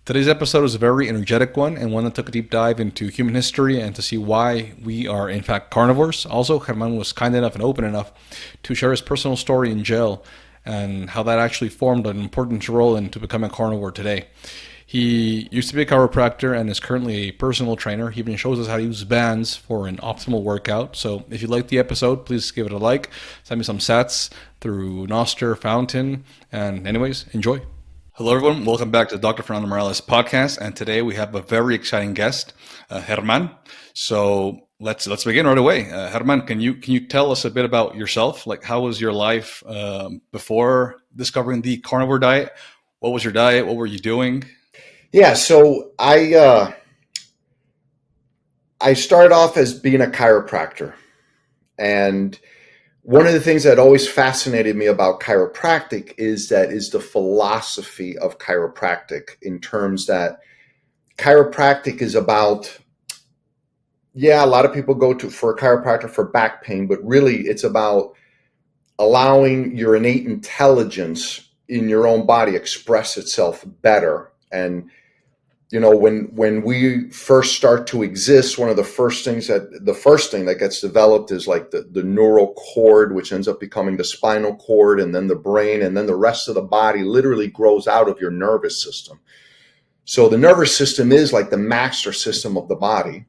Today's episode is a very energetic one and one that took a deep dive into human history and to see why we are, in fact, carnivores. Also, Hermann was kind enough and open enough to share his personal story in jail and how that actually formed an important role into becoming a carnivore today. He used to be a chiropractor and is currently a personal trainer. He even shows us how to use bands for an optimal workout. So if you like the episode, please give it a like. Send me some sats through Nostr, Fountain. And anyways, enjoy. Hello, everyone. Welcome back to the Dr. Fernando Morales podcast. And today we have a very exciting guest, Hermann. So let's begin right away. Hermann, can you tell us a bit about yourself? Like, how was your life before discovering the carnivore diet? What was your diet? What were you doing? Yeah, so I started off as being a chiropractor, and one of the things that always fascinated me about chiropractic is the philosophy of chiropractic, in terms that chiropractic is about, a lot of people go to for a chiropractor for back pain, but really it's about allowing your innate intelligence in your own body express itself better. And when we first start to exist, the first thing that gets developed is like the neural cord, which ends up becoming the spinal cord, and then the brain, and then the rest of the body literally grows out of your nervous system. So the nervous system is like the master system of the body.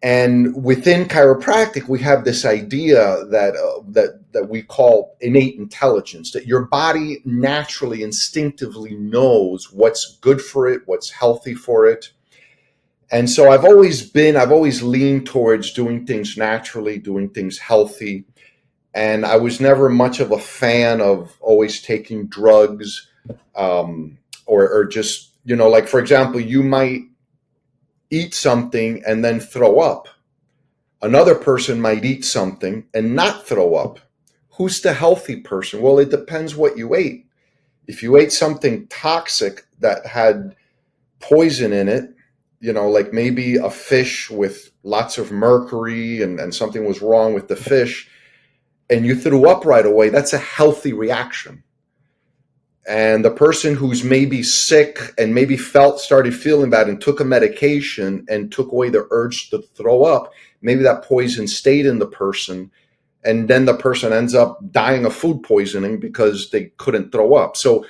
And within chiropractic, we have this idea that we call innate intelligence, that your body naturally, instinctively knows what's good for it, what's healthy for it. And so I've always leaned towards doing things naturally, doing things healthy. And I was never much of a fan of always taking drugs, or just, like, for example, you might eat something and then throw up. Another person might eat something and not throw up. Who's the healthy person? Well, it depends what you ate. If you ate something toxic that had poison in it, like maybe a fish with lots of mercury, and something was wrong with the fish, and you threw up right away, that's a healthy reaction. And the person who's maybe sick and maybe started feeling bad and took a medication and took away the urge to throw up, maybe that poison stayed in the person, and then the person ends up dying of food poisoning because they couldn't throw up. So,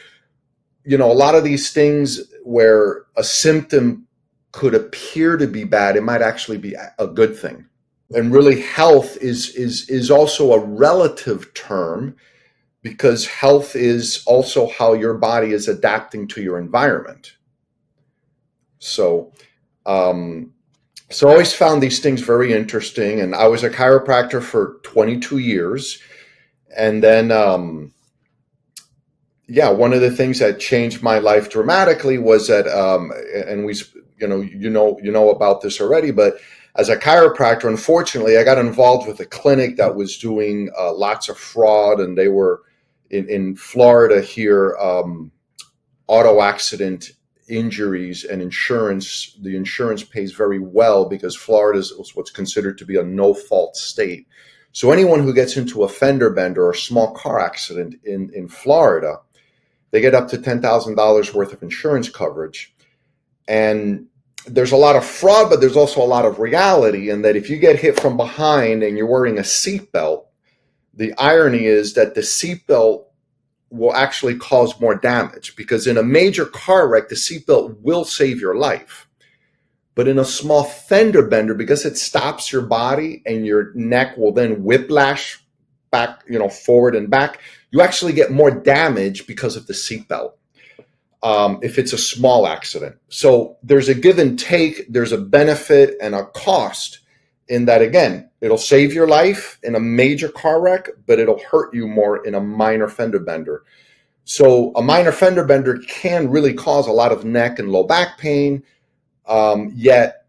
a lot of these things where a symptom could appear to be bad, it might actually be a good thing. And really, health is also a relative term, because health is also how your body is adapting to your environment. So I always found these things very interesting. And I was a chiropractor for 22 years. And then, one of the things that changed my life dramatically was that, and you know about this already, but as a chiropractor, unfortunately, I got involved with a clinic that was doing lots of fraud, and they were in Florida here, auto accident injuries and insurance. The insurance pays very well because Florida is what's considered to be a no-fault state. So anyone who gets into a fender bender or a small car accident in Florida, they get up to $10,000 worth of insurance coverage. And there's a lot of fraud, but there's also a lot of reality, in that if you get hit from behind and you're wearing a seatbelt, the irony is that the seatbelt will actually cause more damage, because in a major car wreck, the seatbelt will save your life. But in a small fender bender, because it stops your body and your neck will then whiplash back, forward and back, you actually get more damage because of the seatbelt. If it's a small accident. So there's a give and take, there's a benefit and a cost, in that, again, it'll save your life in a major car wreck, but it'll hurt you more in a minor fender bender. So a minor fender bender can really cause a lot of neck and low back pain, yet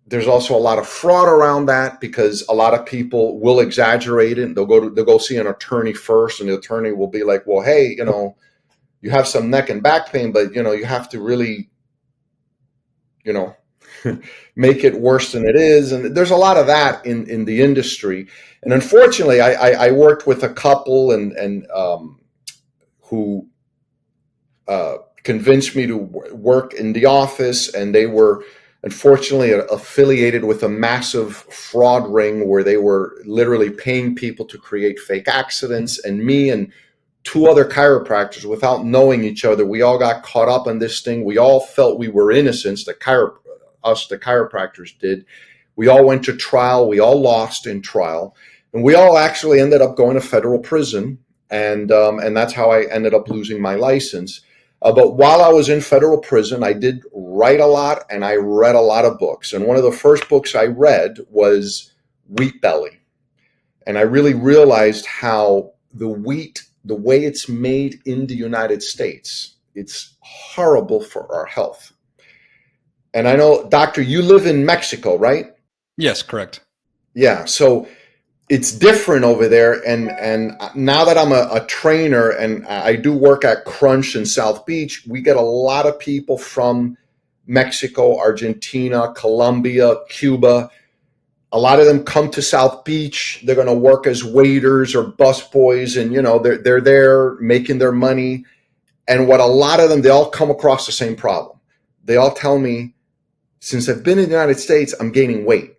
there's also a lot of fraud around that, because a lot of people will exaggerate it. They'll go see an attorney first, and the attorney will be like, well, hey, you have some neck and back pain, but you have to really, make it worse than it is. And there's a lot of that in the industry. And unfortunately, I worked with a couple and who convinced me to work in the office, and they were unfortunately affiliated with a massive fraud ring where they were literally paying people to create fake accidents. And me and two other chiropractors, without knowing each other, we all got caught up in this thing. We all felt we were innocent. The chiropractors did. We all went to trial. We all lost in trial, and we all actually ended up going to federal prison. And that's how I ended up losing my license. But while I was in federal prison, I did write a lot, and I read a lot of books. And one of the first books I read was Wheat Belly. And I really realized how the wheat, the way it's made in the United States, it's horrible for our health. And I know, Doctor, you live in Mexico, right? Yes, correct. Yeah. So it's different over there, and now that I'm a trainer and I do work at Crunch in South Beach, we get a lot of people from Mexico, Argentina, Colombia, Cuba. A lot of them come to South Beach. They're going to work as waiters or busboys, and they're there making their money. And what a lot of them, they all come across the same problem. They all tell me, since I've been in the United States, I'm gaining weight.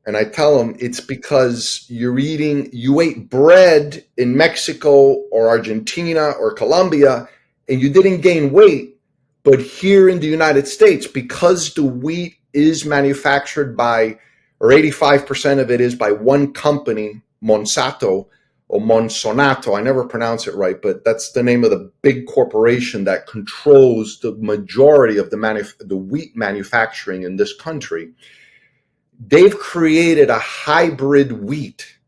And I tell them it's because you ate bread in Mexico or Argentina or Colombia, and you didn't gain weight. But here in the United States, because the wheat is manufactured by, or 85% of it is by one company, Monsanto or Monsonato, I never pronounce it right, but that's the name of the big corporation that controls the majority of the wheat manufacturing in this country. They've created a hybrid wheat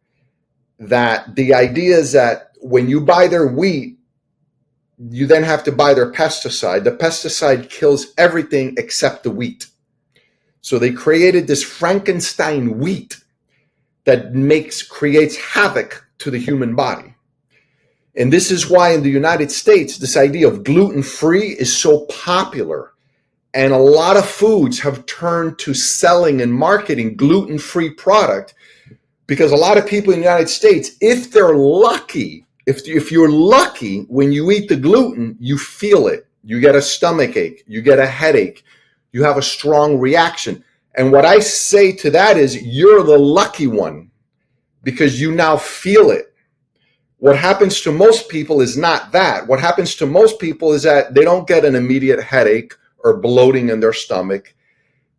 that the idea is that when you buy their wheat, you then have to buy their pesticide. The pesticide kills everything except the wheat. So they created this Frankenstein wheat that creates havoc to the human body. And this is why in the United States, this idea of gluten-free is so popular. And a lot of foods have turned to selling and marketing gluten-free product, because a lot of people in the United States, if they're lucky, if you're lucky, when you eat the gluten, you feel it. You get a stomach ache, you get a headache, you have a strong reaction. And what I say to that is, you're the lucky one because you now feel it. What happens to most people is not that. What happens to most people is that they don't get an immediate headache or bloating in their stomach.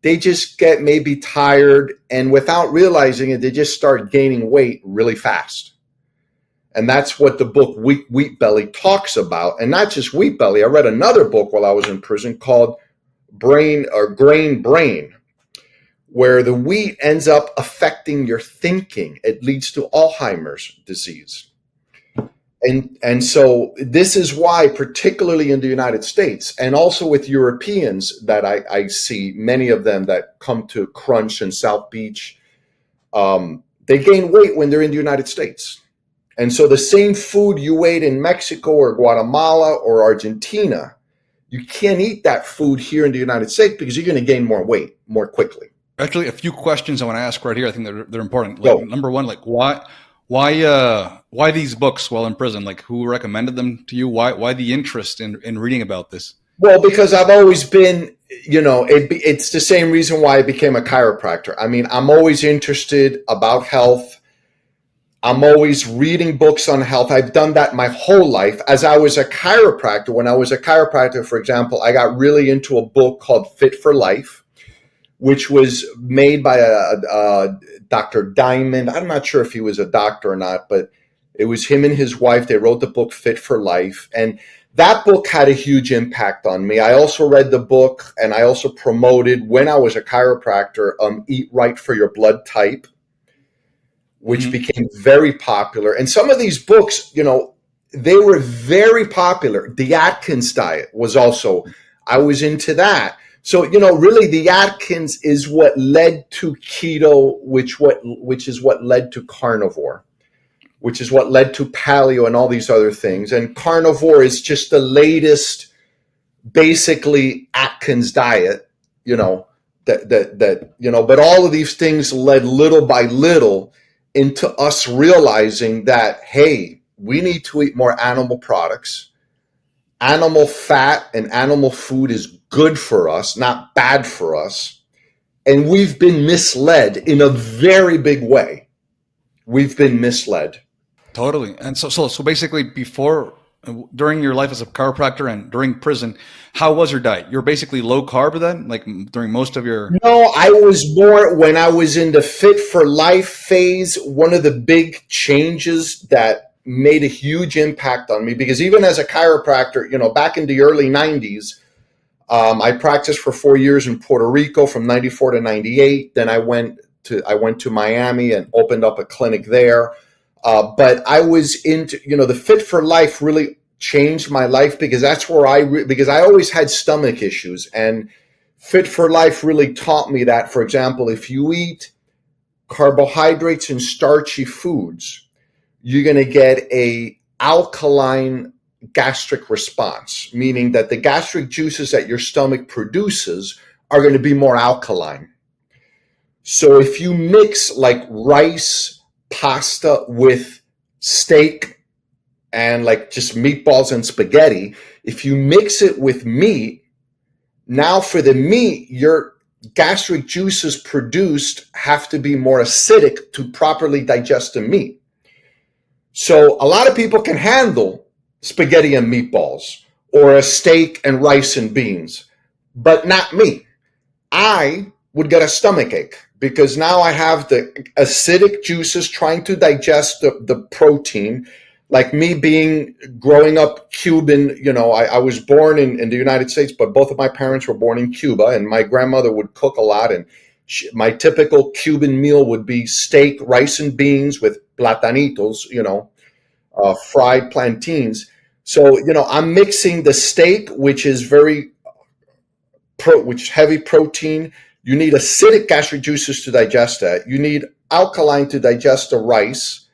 They just get maybe tired, and without realizing it, they just start gaining weight really fast. And that's what the book Wheat Belly talks about. And not just Wheat Belly. I read another book while I was in prison called Grain Brain, where the wheat ends up affecting your thinking. It leads to Alzheimer's disease. And so this is why, particularly in the United States, and also with Europeans that I see, many of them that come to Crunch in South Beach, they gain weight when they're in the United States. And so the same food you ate in Mexico or Guatemala or Argentina, you can't eat that food here in the United States because you're going to gain more weight more quickly. Actually, a few questions I want to ask right here. I think they're important. Number one, why these books while in prison? Like, who recommended them to you? Why the interest in reading about this? Well, because I've always been, it's the same reason why I became a chiropractor. I mean, I'm always interested about health. I'm always reading books on health. I've done that my whole life. As I was a chiropractor, when I was a chiropractor, for example, I got really into a book called Fit for Life, which was made by a Dr. Diamond. I'm not sure if he was a doctor or not, but it was him and his wife. They wrote the book Fit for Life. And that book had a huge impact on me. I also read the book, and I also promoted, when I was a chiropractor, Eat Right for Your Blood Type, which became very popular. And some of these books, they were very popular. The Atkins diet was also, I was into that. So, really the Atkins is what led to keto, which is what led to carnivore, which is what led to paleo and all these other things. And carnivore is just the latest, basically Atkins diet, but all of these things led little by little into us realizing that, hey, we need to eat more animal products. animal fat and animal food is good for us, not bad for us. And we've been misled in a very big way. We've been misled. Totally. And so basically, before, during your life as a chiropractor and during prison, how was your diet? You're basically low carb then, like during most of your. No, I was more when I was in the fit for life phase. One of the big changes that made a huge impact on me, because even as a chiropractor, back in the early 90s, I practiced for 4 years in Puerto Rico from 94 to 98. Then I went to Miami and opened up a clinic there. But I was into, the fit for life really changed my life, because that's where because I always had stomach issues, and fit for life really taught me that, for example, if you eat carbohydrates and starchy foods, you're going to get a alkaline gastric response, meaning that the gastric juices that your stomach produces are going to be more alkaline. So if you mix like rice, pasta with steak and like just meatballs and spaghetti, if you mix it with meat, now for the meat, your gastric juices produced have to be more acidic to properly digest the meat. So a lot of people can handle spaghetti and meatballs or a steak and rice and beans, but not me. I would get a stomach ache because now I have the acidic juices trying to digest the protein. Like me growing up Cuban, I was born in the United States, but both of my parents were born in Cuba, and my grandmother would cook a lot. And my typical Cuban meal would be steak, rice and beans with platanitos, fried plantains. So, I'm mixing the steak, which is which is heavy protein. You need acidic gastric juices to digest that. You need alkaline to digest the rice.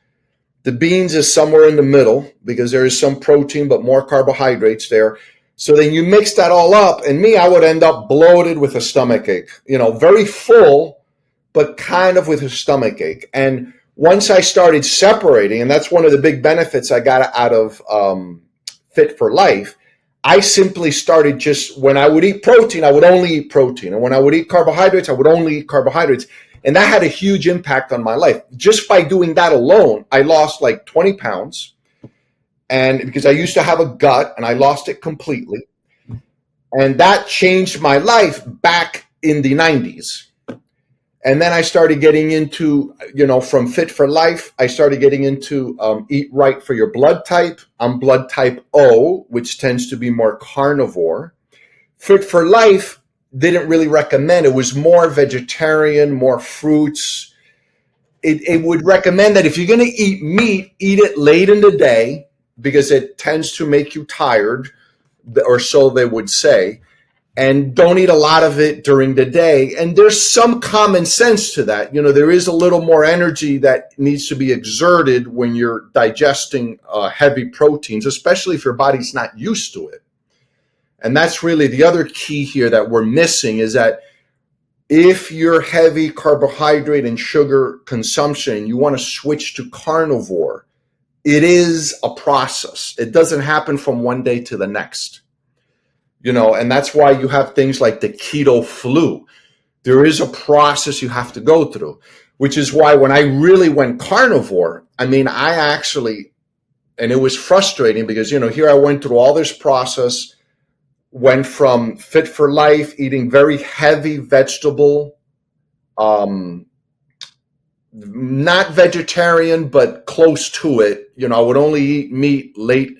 The beans is somewhere in the middle because there is some protein, but more carbohydrates there. So then you mix that all up, and I would end up bloated with a stomach ache, very full, but kind of with a stomach ache. And once I started separating, and that's one of the big benefits I got out of Fit for Life, I simply started just, when I would eat protein, I would only eat protein. And when I would eat carbohydrates, I would only eat carbohydrates. And that had a huge impact on my life. Just by doing that alone, I lost like 20 pounds. And because I used to have a gut and I lost it completely. And that changed my life back in the 90s. And then I started getting into, from Fit for Life, I started getting into Eat Right for Your blood type. I'm blood type O, which tends to be more carnivore. Fit for Life didn't really recommend. It was more vegetarian, more fruits. It would recommend that if you're going to eat meat, eat it late in the day because it tends to make you tired, or so they would say. And don't eat a lot of it during the day. And there's some common sense to that. There is a little more energy that needs to be exerted when you're digesting heavy proteins, especially if your body's not used to it. And that's really the other key here that we're missing, is that if you're heavy carbohydrate and sugar consumption, you want to switch to carnivore, it is a process. It doesn't happen from one day to the next. And that's why you have things like the keto flu. There is a process you have to go through, which is why when I really went carnivore, I actually, and it was frustrating because, here I went through all this process, went from Fit for Life, eating very heavy vegetable, not vegetarian, but close to it. I would only eat meat late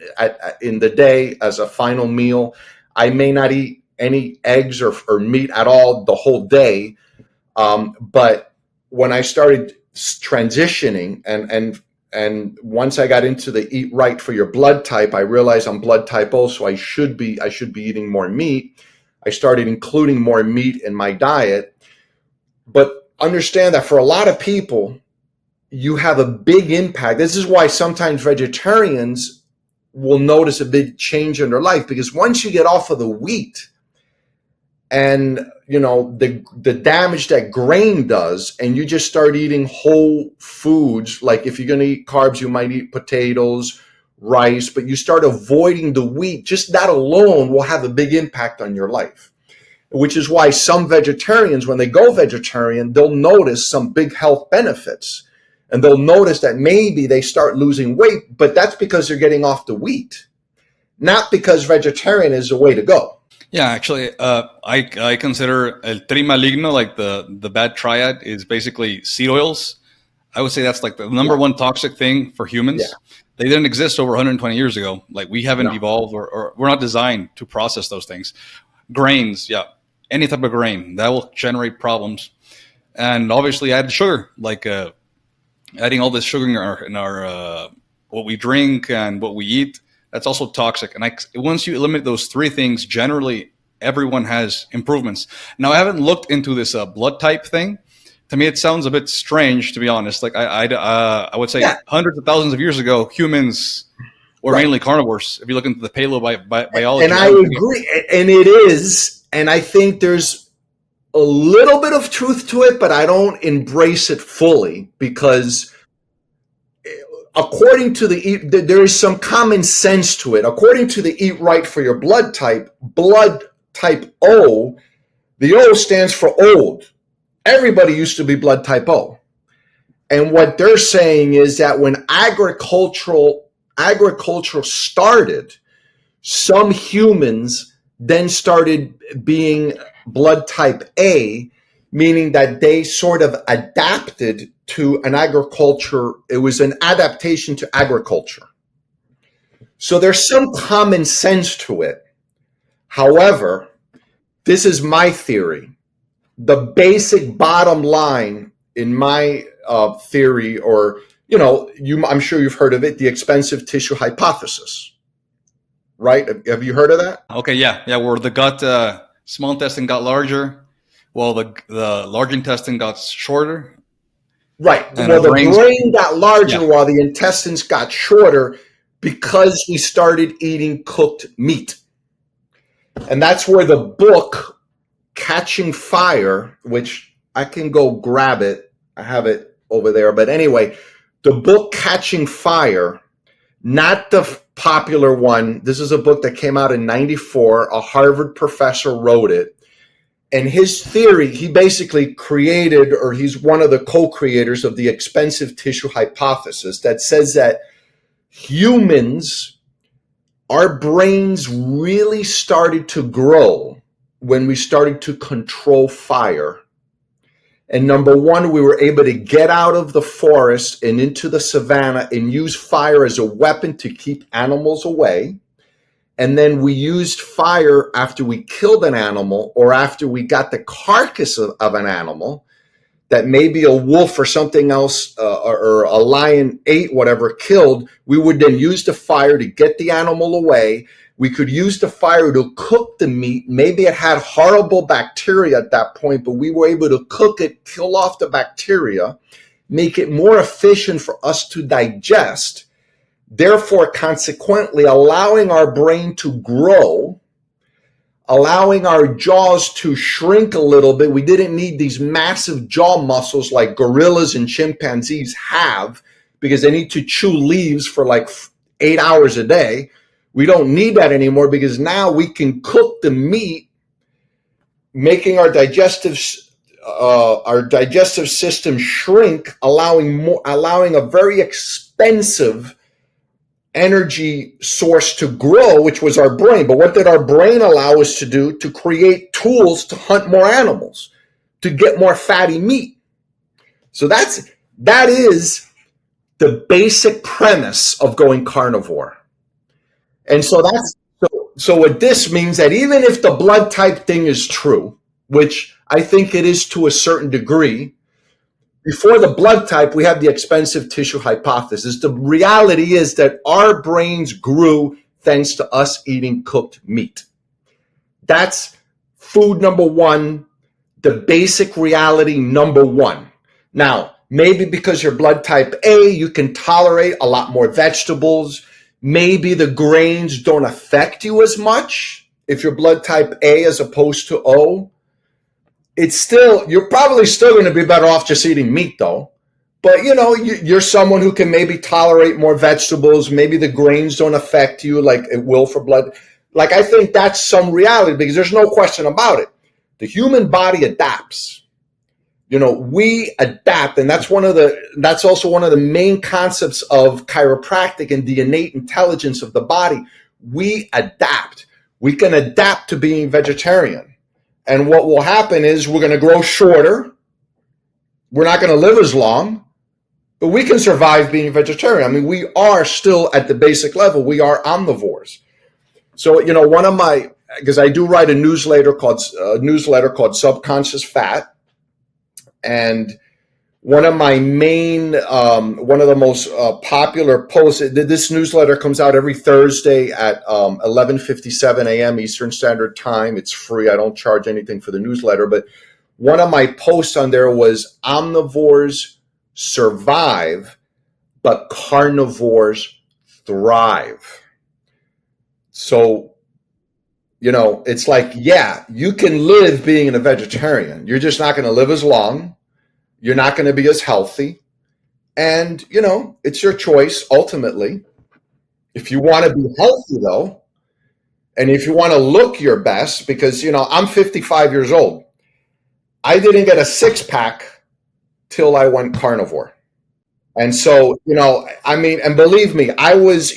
in the day as a final meal. I may not eat any eggs or meat at all the whole day. But when I started transitioning and once I got into the Eat Right for Your blood type, I realized I'm blood type O, so I should be eating more meat. I started including more meat in my diet. But understand that for a lot of people, you have a big impact. This is why sometimes vegetarians will notice a big change in their life, because once you get off of the wheat and the damage that grain does, and you just start eating whole foods, like if you're going to eat carbs, you might eat potatoes rice, but you start avoiding the wheat, just that alone will have a big impact on your life. Which is why some vegetarians, when they go vegetarian, they'll notice some big health benefits. And they'll notice that maybe they start losing weight, but that's because they're getting off the wheat, not because vegetarian is the way to go. Yeah, actually, I consider el trimaligno, like the bad triad, is basically seed oils. I would say that's like the number one toxic thing for humans. Yeah. They didn't exist over 120 years ago. Like we haven't No. evolved, or we're not designed to process those things. Grains, yeah, any type of grain that will generate problems. And obviously, added sugar, like adding all this sugar in our what we drink and what we eat. That's also toxic. And once you eliminate those three things, generally everyone has improvements. Now, I haven't looked into this blood type thing. To me, it sounds a bit strange, to be honest. Like I would say hundreds of thousands of years ago, humans were mainly carnivores. If you look into the paleobiology. And I agree. And it is. And I think there's a little bit of truth to it, but I don't embrace it fully because according to there is some common sense to it. According to the Eat Right for Your blood type O, the O stands for old. Everybody used to be blood type O. And what they're saying is that when agriculture started, some humans then started being blood type A, meaning that they sort of adapted to an agriculture. It was an adaptation to agriculture. So there's some common sense to it. However, this is my theory. The basic bottom line in my theory, or, I'm sure you've heard of it, the expensive tissue hypothesis, right? Have you heard of that? Okay, yeah, where the gut, small intestine got larger, while the large intestine got shorter. Right. Well, the brain got larger while the intestines got shorter because we started eating cooked meat. And that's where the book Catching Fire, which I can go grab it. I have it over there. But anyway, the book Catching Fire, not the popular one. This is a book that came out in 1994. A Harvard professor wrote it. And his theory, he basically created, or he's one of the co-creators of the expensive tissue hypothesis that says that humans, our brains really started to grow when we started to control fire. And number one, we were able to get out of the forest and into the savannah and use fire as a weapon to keep animals away. And then we used fire after we killed an animal or after we got the carcass of an animal that maybe a wolf or something else or a lion ate, whatever, killed. We would then use the fire to get the animal away. We could use the fire to cook the meat. Maybe it had horrible bacteria at that point, but we were able to cook it, kill off the bacteria, make it more efficient for us to digest. Therefore, consequently, allowing our brain to grow, allowing our jaws to shrink a little bit. We didn't need these massive jaw muscles like gorillas and chimpanzees have because they need to chew leaves for like 8 hours a day. We don't need that anymore because now we can cook the meat, making our digestive system shrink, allowing a very expensive energy source to grow, which was our brain. But what did our brain allow us to do? To create tools to hunt more animals, to get more fatty meat. So that is the basic premise of going carnivore. And so so what this means that even if the blood type thing is true, which I think it is to a certain degree, before the blood type, we have the expensive tissue hypothesis. The reality is that our brains grew thanks to us eating cooked meat. That's food number one, the basic reality number one. Now, maybe because you're blood type A, you can tolerate a lot more vegetables. Maybe the grains don't affect you as much if you're blood type A as opposed to O. You're probably still going to be better off just eating meat though. But you're someone who can maybe tolerate more vegetables. Maybe the grains don't affect you like it will for blood. Like, I think that's some reality, because there's no question about it. The human body adapts. We adapt, and that's also one of the main concepts of chiropractic and the innate intelligence of the body. We adapt. We can adapt to being vegetarian. And what will happen is we're going to grow shorter. We're not going to live as long, but we can survive being vegetarian. I mean, we are still at the basic level, we are omnivores. So, because I do write a newsletter called Subconscious Fat. And one of the most popular posts, this newsletter comes out every Thursday at 11:57 a.m. Eastern Standard Time. It's free. I don't charge anything for the newsletter. But one of my posts on there was omnivores survive, but carnivores thrive. So, it's like, yeah, you can live being a vegetarian. You're just not going to live as long. You're not going to be as healthy. And, it's your choice ultimately. If you want to be healthy, though, and if you want to look your best, because, I'm 55 years old. I didn't get a six-pack till I went carnivore. And so, and believe me, I was,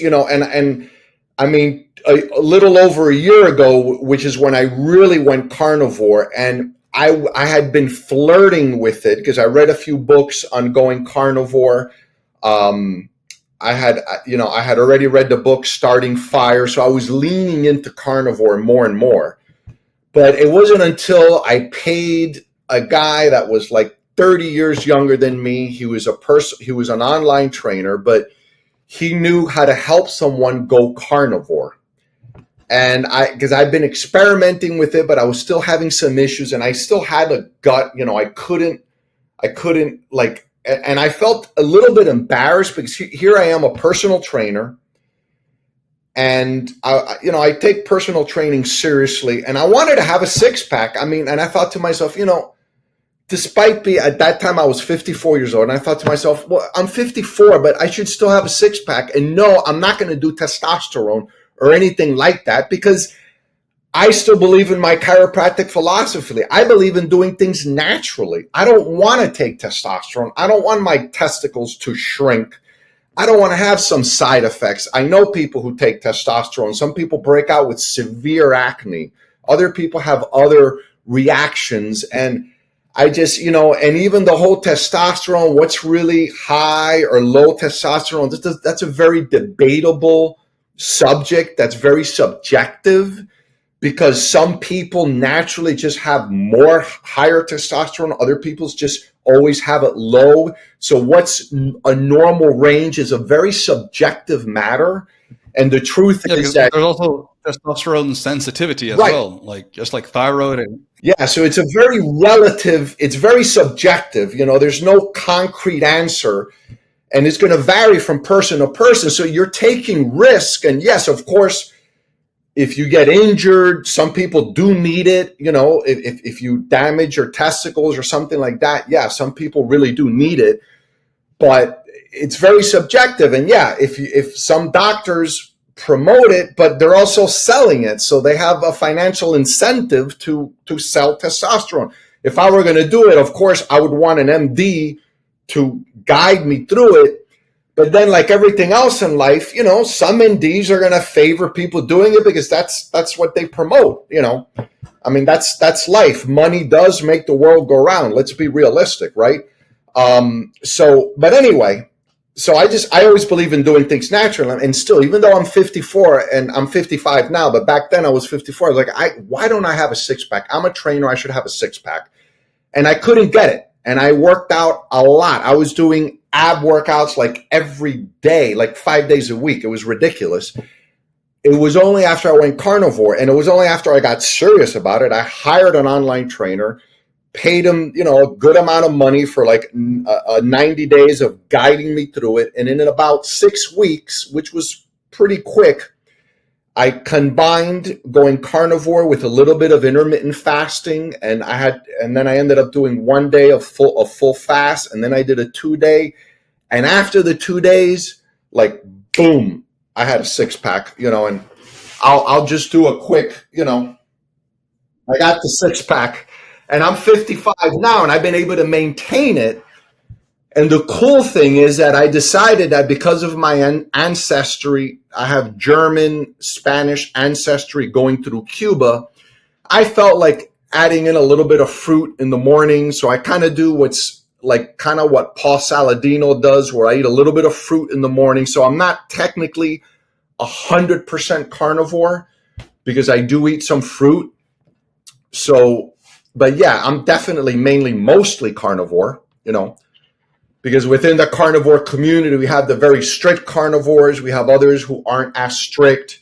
a little over a year ago, which is when I really went carnivore, and I had been flirting with it because I read a few books on going carnivore. I had already read the book Starting Fire, so I was leaning into carnivore more and more. But it wasn't until I paid a guy that was like 30 years younger than me. He was an online trainer, but he knew how to help someone go carnivore. And because I've been experimenting with it, but I was still having some issues, and I still had a gut, I couldn't and I felt a little bit embarrassed because here I am, a personal trainer, and I take personal training seriously, and I wanted to have a six-pack. And I thought to myself, despite at that time I was 54 years old, and I thought to myself, well, I'm 54, but I should still have a six-pack. And no, I'm not going to do testosterone or anything like that, because I still believe in my chiropractic philosophy. I believe in doing things naturally. I don't want to take testosterone. I don't want my testicles to shrink. I don't want to have some side effects. I know people who take testosterone. Some people break out with severe acne. Other people have other reactions. And I just, and even the whole testosterone, what's really high or low testosterone, that's a very debatable subject. That's very subjective, because some people naturally just have higher testosterone. Other people's just always have it low. So what's a normal range is a very subjective matter. And the truth is that there's also testosterone sensitivity as right. well, just like thyroid. Yeah, so it's a very relative, it's very subjective. There's no concrete answer, and it's going to vary from person to person. So you're taking risk. And yes, of course, if you get injured, some people do need it. If you damage your testicles or something like that, yeah, some people really do need it. But it's very subjective. And yeah, if some doctors promote it, but they're also selling it, so they have a financial incentive to sell testosterone. If I were going to do it, of course, I would want an MD to guide me through it. But then, like everything else in life, some MDs are going to favor people doing it because that's what they promote. That's life. Money does make the world go round. Let's be realistic, right? But anyway, so I always believe in doing things naturally. And still, even though I'm 54 and I'm 55 now, but back then I was 54, I was like, why don't I have a six-pack? I'm a trainer. I should have a six-pack. And I couldn't get it. And I worked out a lot. I was doing ab workouts like every day, like 5 days a week. It was ridiculous. It was only after I went carnivore, and it was only after I got serious about it, I hired an online trainer, paid him, a good amount of money for like 90 days of guiding me through it. And in about 6 weeks, which was pretty quick, I combined going carnivore with a little bit of intermittent fasting, and then I ended up doing 1 day of full fast, and then I did a 2 day. And after the 2 days, like boom, I had a 6-pack, and I'll just do a quick, I got the 6-pack, and I'm 55 now, and I've been able to maintain it. And the cool thing is that I decided that because of my ancestry, I have German, Spanish ancestry going through Cuba. I felt like adding in a little bit of fruit in the morning. So I kind of do what's like kind of what Paul Saladino does, where I eat a little bit of fruit in the morning. So I'm not technically 100% carnivore because I do eat some fruit. So, but yeah, I'm definitely mostly carnivore, because within the carnivore community, we have the very strict carnivores. We have others who aren't as strict.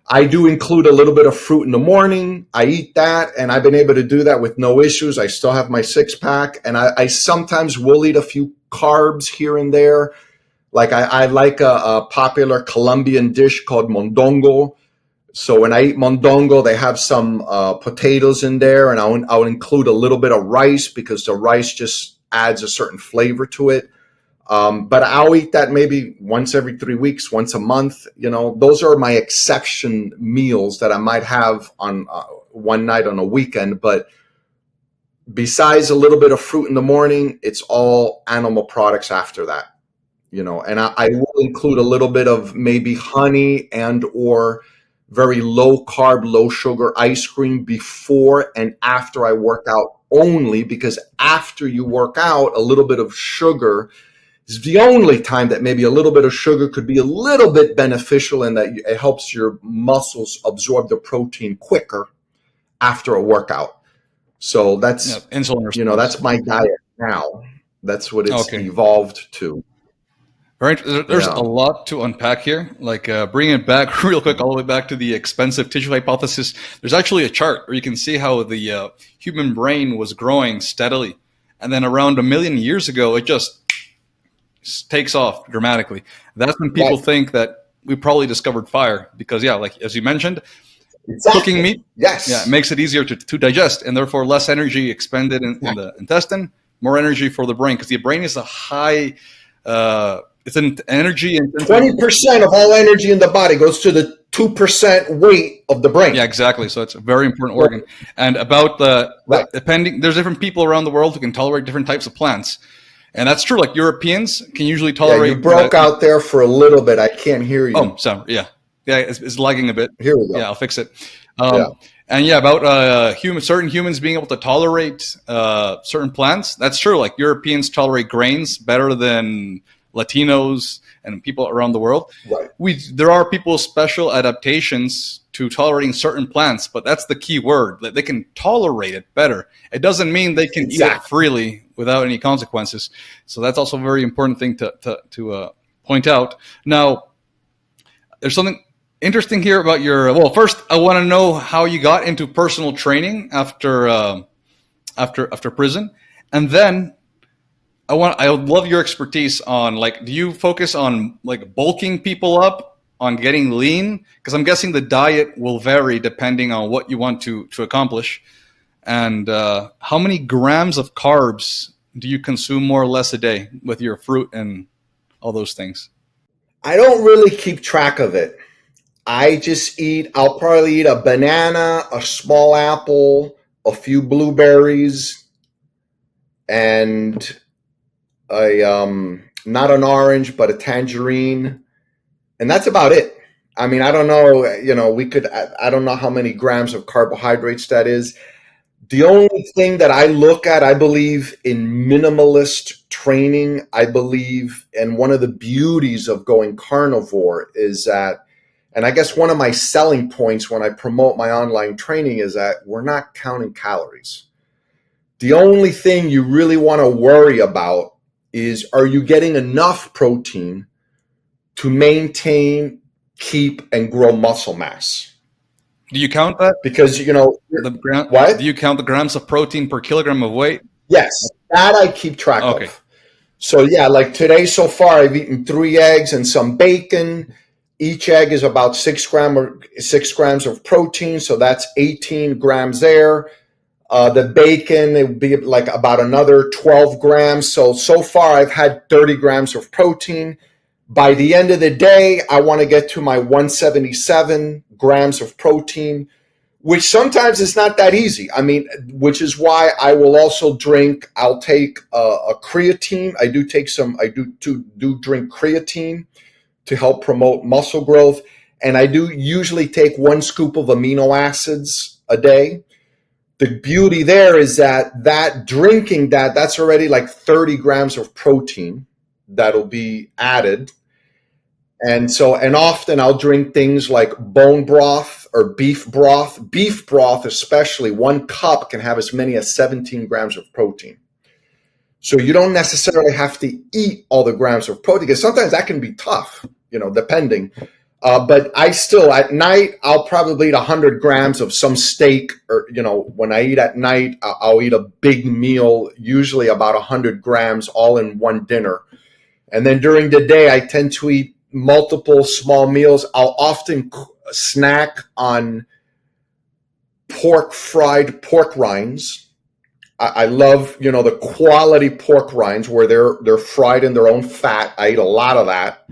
I do include a little bit of fruit in the morning. I eat that, and I've been able to do that with no issues. I still have my 6-pack, and I sometimes will eat a few carbs here and there. Like I like a popular Colombian dish called mondongo. So when I eat mondongo, they have some potatoes in there, and I'll include a little bit of rice because the rice just adds a certain flavor to it. But I'll eat that maybe once every 3 weeks, once a month. Those are my exception meals that I might have on one night on a weekend. But besides a little bit of fruit in the morning, it's all animal products after that. And I will include a little bit of maybe honey and or very low carb, low sugar ice cream before and after I work out, only because after you work out, a little bit of sugar is the only time that maybe a little bit of sugar could be a little bit beneficial, in that it helps your muscles absorb the protein quicker after a workout. So that's insulin response. That's my diet now. That's what it's evolved to. Right. There's a lot to unpack here. Like bringing it back real quick, all the way back to the expensive tissue hypothesis. There's actually a chart where you can see how the human brain was growing steadily. And then around 1 million years ago, it just takes off dramatically. That's when people think that we probably discovered fire because, like as you mentioned, cooking meat, it makes it easier to digest, and therefore less energy expended in the intestine, more energy for the brain, because the brain is a high it's an energy. 20% of all energy in the body goes to the 2% weight of the brain. Yeah, exactly. So it's a very important organ. And about depending, there's different people around the world who can tolerate different types of plants. And that's true. Like Europeans can usually tolerate. Yeah, you broke out there for a little bit. I can't hear you. Oh, so it's lagging a bit. Here we go. Yeah, I'll fix it. And about certain humans being able to tolerate certain plants. That's true. Like Europeans tolerate grains better than Latinos and people around the world. Right. There are people with special adaptations to tolerating certain plants, but that's the key word. That they can tolerate it better. It doesn't mean they can eat it freely without any consequences. So that's also a very important thing to point out. Now, there's something interesting here about your. Well, first, I want to know how you got into personal training after prison, and then I would love your expertise on, like, do you focus on like bulking people up, on getting lean? Because I'm guessing the diet will vary depending on what you want to accomplish. And how many grams of carbs do you consume more or less a day with your fruit and all those things? I don't really keep track of it. I'll probably eat a banana, a small apple, a few blueberries, and not an orange, but a tangerine. And that's about it. I mean, I don't know, I don't know how many grams of carbohydrates that is. The only thing that I look at, I believe in minimalist training. I believe, and one of the beauties of going carnivore is that, and I guess one of my selling points when I promote my online training is that we're not counting calories. The only thing you really want to worry about is, are you getting enough protein to maintain, keep, and grow muscle mass? Do you count that? Because, what? Do you count the grams of protein per kilogram of weight? Yes, that I keep track of. So, like today so far, I've eaten 3 eggs and some bacon. Each egg is about 6 grams of protein, so that's 18 grams there. The bacon, it would be like about another 12 grams. So far I've had 30 grams of protein. By the end of the day, I want to get to my 177 grams of protein, which sometimes is not that easy. I mean, which is why I will also I'll take a creatine. I do drink creatine to help promote muscle growth. And I do usually take 1 scoop of amino acids a day. The beauty there is that drinking that's already like 30 grams of protein that'll be added. And often I'll drink things like bone broth or beef broth. Beef broth, especially 1 cup can have as many as 17 grams of protein. So you don't necessarily have to eat all the grams of protein, because sometimes that can be tough, depending. But I still, at night, I'll probably eat 100 grams of some steak, or, when I eat at night, I'll eat a big meal, usually about 100 grams, all in one dinner. And then during the day, I tend to eat multiple small meals. I'll often snack on fried pork rinds. I love, the quality pork rinds where they're fried in their own fat. I eat a lot of that.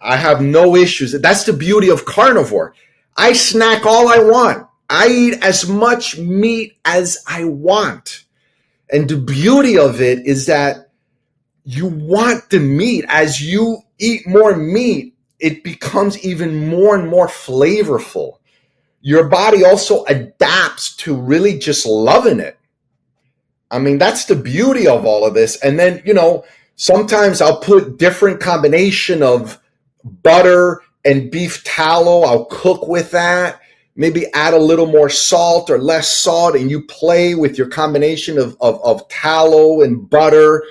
I have no issues. That's the beauty of carnivore. I snack all I want. I eat as much meat as I want. And the beauty of it is that you want the meat. As you eat more meat, it becomes even more and more flavorful. Your body also adapts to really just loving it. I mean, that's the beauty of all of this. And then, sometimes I'll put different combination of butter and beef tallow. I'll cook with that. Maybe add a little more salt or less salt, and you play with your combination of tallow and butter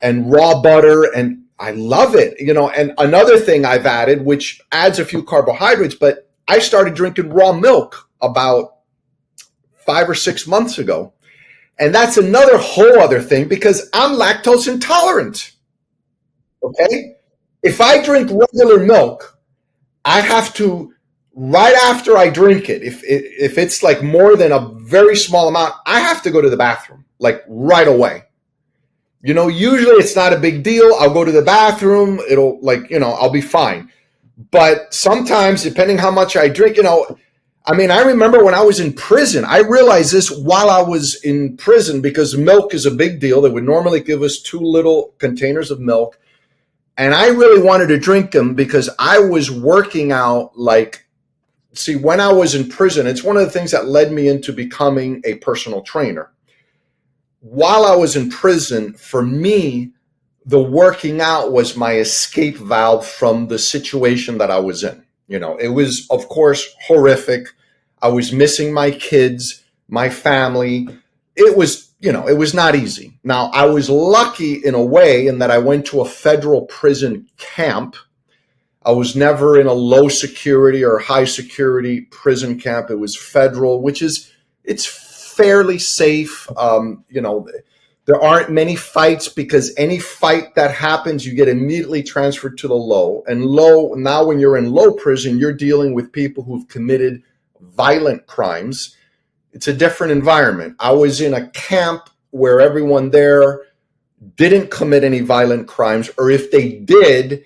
and raw butter. And I love it. And another thing I've added, which adds a few carbohydrates, but I started drinking raw milk about 5 or 6 months ago. And that's another whole other thing, because I'm lactose intolerant. Okay? If I drink regular milk, I have to, right after I drink it, if it's like more than a very small amount, I have to go to the bathroom, like right away. Usually it's not a big deal. I'll go to the bathroom. It'll I'll be fine. But sometimes, depending how much I drink, I remember when I was in prison, I realized this while I was in prison, because milk is a big deal. They would normally give us 2 little containers of milk. And I really wanted to drink them because I was working out when I was in prison, it's one of the things that led me into becoming a personal trainer. While I was in prison, for me, the working out was my escape valve from the situation that I was in. It was, of course, horrific. I was missing my kids, my family. It was, it was not easy. Now, I was lucky in a way in that I went to a federal prison camp. I was never in a low security or high security prison camp. It was federal, it's fairly safe. There aren't many fights, because any fight that happens, you get immediately transferred to the low. And now when you're in low prison, you're dealing with people who've committed violent crimes. It's a different environment. I was in a camp where everyone there didn't commit any violent crimes, or if they did,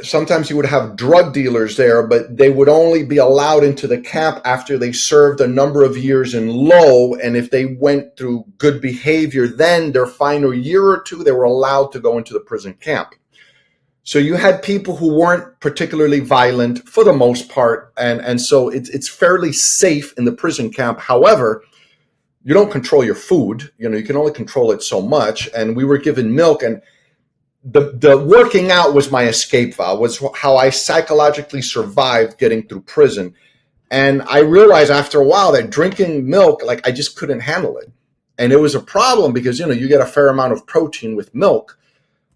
sometimes you would have drug dealers there, but they would only be allowed into the camp after they served a number of years in low. And if they went through good behavior, then their final year or 2, they were allowed to go into the prison camp. So you had people who weren't particularly violent for the most part. And so it's fairly safe in the prison camp. However, you don't control your food. You can only control it so much. And we were given milk, and the working out was my escape valve, was how I psychologically survived getting through prison. And I realized after a while that drinking milk, I just couldn't handle it. And it was a problem because, you get a fair amount of protein with milk.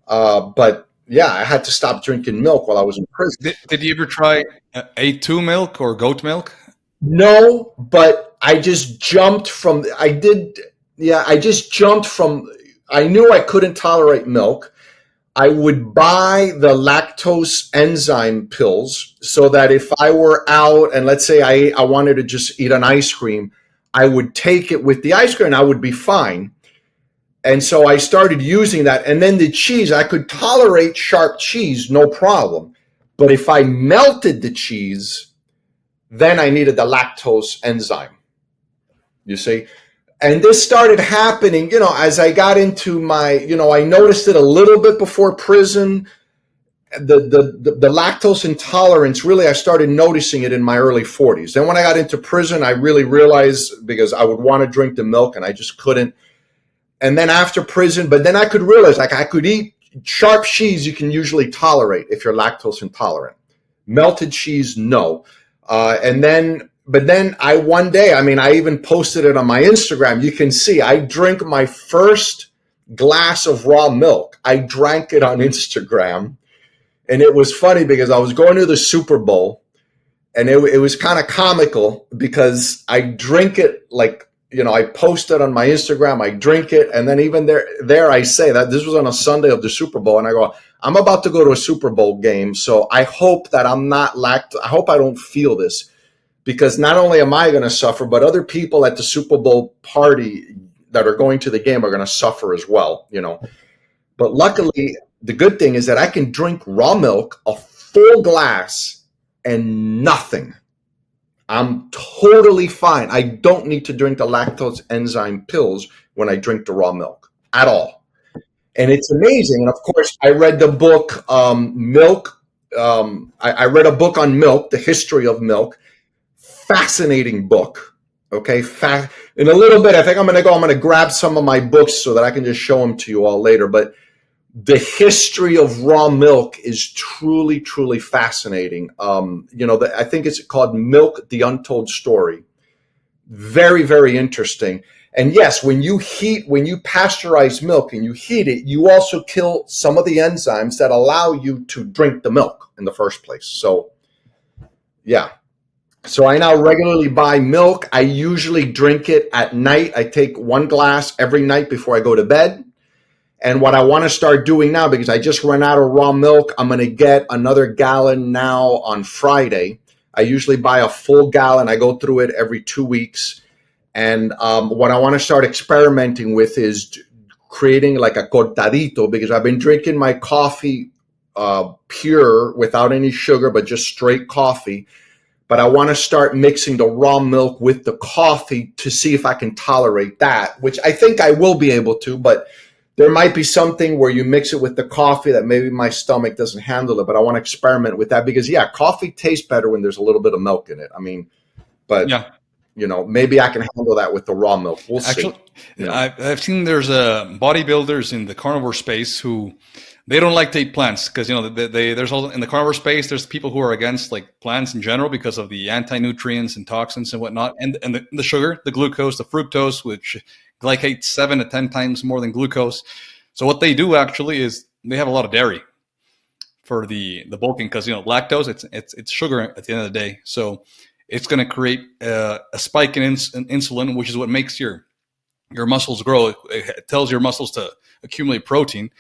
But yeah, I had to stop drinking milk while I was in prison. Did you ever try A2 milk or goat milk? No, but I just jumped from, I knew I couldn't tolerate milk. I would buy the lactose enzyme pills so that if I were out and let's say I wanted to just eat an ice cream, I would take it with the ice cream and I would be fine. And so I started using that. And then the cheese, I could tolerate sharp cheese, no problem. But if I melted the cheese, then I needed the lactose enzyme, you see? And this started happening, as I got into my, I noticed it a little bit before prison. The lactose intolerance, really, I started noticing it in my early 40s. Then when I got into prison, I really realized because I would want to drink the milk and I just couldn't. And then after prison, but then I could realize like I could eat sharp cheese you can usually tolerate if you're lactose intolerant. Melted cheese, no. But then one day, I even posted it on my Instagram. You can see I drink my first glass of raw milk. I drank it on Instagram. And it was funny because I was going to the Super Bowl and it was kind of comical because I drink it like, I post it on my Instagram, I drink it. And then even there I say that this was on a Sunday of the Super Bowl. And I go, I'm about to go to a Super Bowl game. So I hope that I'm not I hope I don't feel this because not only am I going to suffer, but other people at the Super Bowl party that are going to the game are going to suffer as well, But luckily, the good thing is that I can drink raw milk, a full glass, and nothing. I'm totally fine. I don't need to drink the lactose enzyme pills when I drink the raw milk at all. And it's amazing. And of course, I read the book, Milk. I read a book on milk, the history of milk. Fascinating book. Okay. In a little bit, I think I'm going to grab some of my books so that I can just show them to you all later. But the history of raw milk is truly, truly fascinating. I think it's called Milk, the Untold Story. Very, very interesting. And yes, when you pasteurize milk and you heat it, you also kill some of the enzymes that allow you to drink the milk in the first place. So, yeah. So I now regularly buy milk. I usually drink it at night. I take one glass every night before I go to bed. And what I want to start doing now, because I just ran out of raw milk, I'm going to get another gallon now on Friday. I usually buy a full gallon. I go through it every 2 weeks. And what I want to start experimenting with is creating like a cortadito, because I've been drinking my coffee pure without any sugar, but just straight coffee. But I want to start mixing the raw milk with the coffee to see if I can tolerate that, which I think I will be able to, but there might be something where you mix it with the coffee that maybe my stomach doesn't handle it, but I want to experiment with that because, coffee tastes better when there's a little bit of milk in it. But, Yeah. Maybe I can handle that with the raw milk. We'll Actually, see. I've seen there's bodybuilders in the carnivore space who they don't like to eat plants because there's also in the carnivore space there's people who are against like plants in general because of the anti-nutrients and toxins and whatnot, and the sugar, the glucose, the fructose, which glycates 7 to 10 times more than glucose. So what they do actually is they have a lot of dairy for the bulking because lactose it's sugar at the end of the day. So it's going to create a spike in insulin, which is what makes your muscles grow. It tells your muscles to accumulate protein.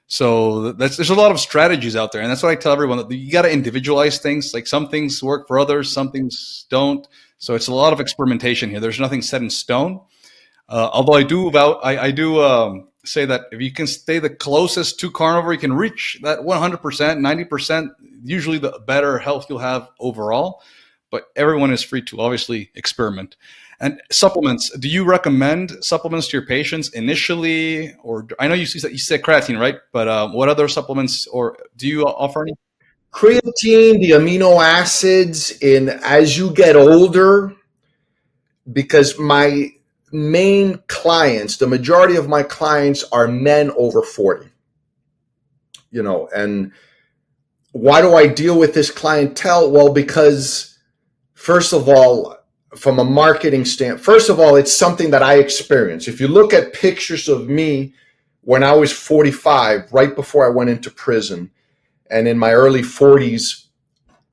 So there's a lot of strategies out there, and that's what I tell everyone, that you got to individualize things. Like some things work for others, some things don't. So it's a lot of experimentation here. There's nothing set in stone. Although I do say that if you can stay the closest to carnivore, you can reach that 100%, 90%. Usually, the better health you'll have overall. But everyone is free to obviously experiment. And supplements, do you recommend supplements to your patients initially? Or I know you said creatine, right? But what other supplements, or do you offer any? Creatine, the amino acids as you get older, because my main clients, the majority of my clients are men over 40, and why do I deal with this clientele? Well, because first of all, from a marketing standpoint, first of all, it's something that I experienced. If you look at pictures of me when I was 45, right before I went into prison, and in my early 40s,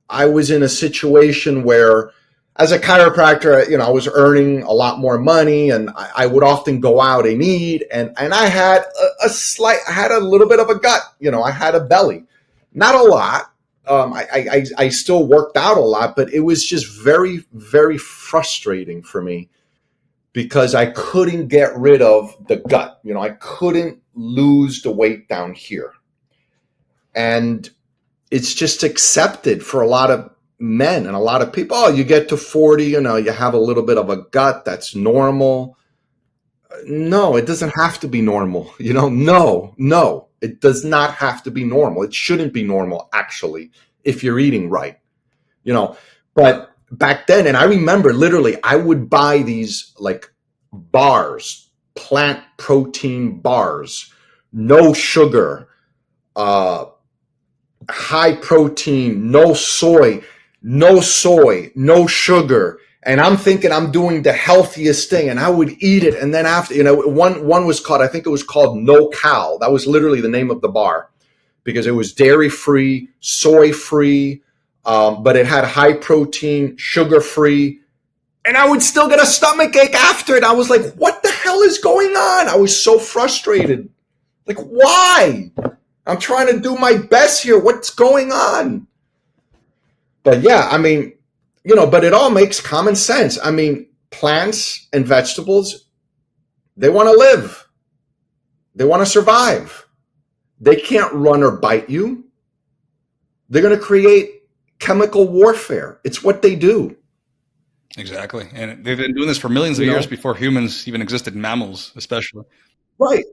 I was in a situation where as a chiropractor, I was earning a lot more money, and I would often go out and eat, and I had I had a little bit of a gut, I had a belly, not a lot. I still worked out a lot, but it was just very, very frustrating for me because I couldn't get rid of the gut. I couldn't lose the weight down here. And it's just accepted for a lot of men and a lot of people. Oh, you get to 40, you have a little bit of a gut. That's normal. No, it doesn't have to be normal. No, it does not have to be normal. It shouldn't be normal, actually, if you're eating right, but back then, and I remember literally, I would buy these like bars, plant protein bars, no sugar, high protein, no soy, no sugar. And I'm thinking I'm doing the healthiest thing, and I would eat it. And then after, one was called, I think it was called No Cow. That was literally the name of the bar because it was dairy free, soy free, but it had high protein, sugar free. And I would still get a stomach ache after it. I was like, what the hell is going on? I was so frustrated. Like, why? I'm trying to do my best here. What's going on? But yeah, but it all makes common sense. Plants and vegetables, they want to live. They want to survive. They can't run or bite you. They're going to create chemical warfare. It's what they do. Exactly. And they've been doing this for millions of years before humans even existed, mammals especially. Right.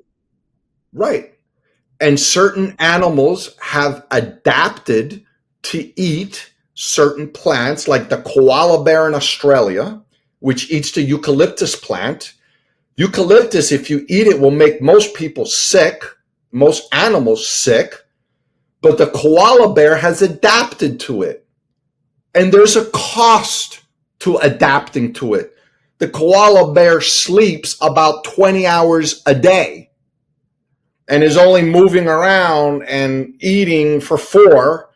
And certain animals have adapted to eat certain plants, like the koala bear in Australia, which eats the eucalyptus plant. Eucalyptus, if you eat it, will make most people sick, most animals sick, but the koala bear has adapted to it. And there's a cost to adapting to it. The koala bear sleeps about 20 hours a day and is only moving around and eating for 4,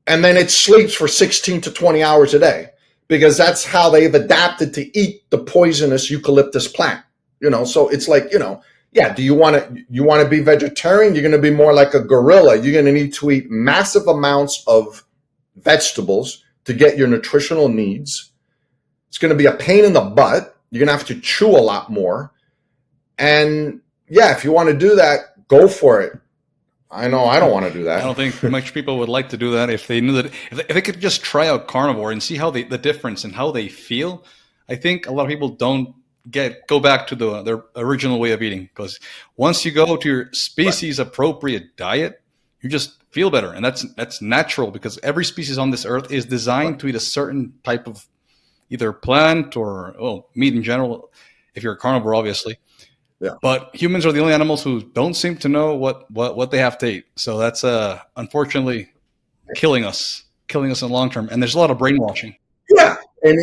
and then it sleeps for 16 to 20 hours a day because that's how they've adapted to eat the poisonous eucalyptus plant. So it's like, yeah, do you want to be vegetarian? You're going to be more like a gorilla. You're going to need to eat massive amounts of vegetables to get your nutritional needs. It's going to be a pain in the butt. You're going to have to chew a lot more. And yeah, if you want to do that, go for it. I know I don't want to do that. I don't think much people would like to do that if they knew that, if they could just try out carnivore and see how the difference and how they feel. I think a lot of people don't go back to their original way of eating, because once you go to your species appropriate diet, you just feel better. And that's natural, because every species on this earth is designed to eat a certain type of either plant or meat in general, if you're a carnivore, obviously. Yeah. But humans are the only animals who don't seem to know what they have to eat. So that's unfortunately killing us in the long term. And there's a lot of brainwashing. Yeah, and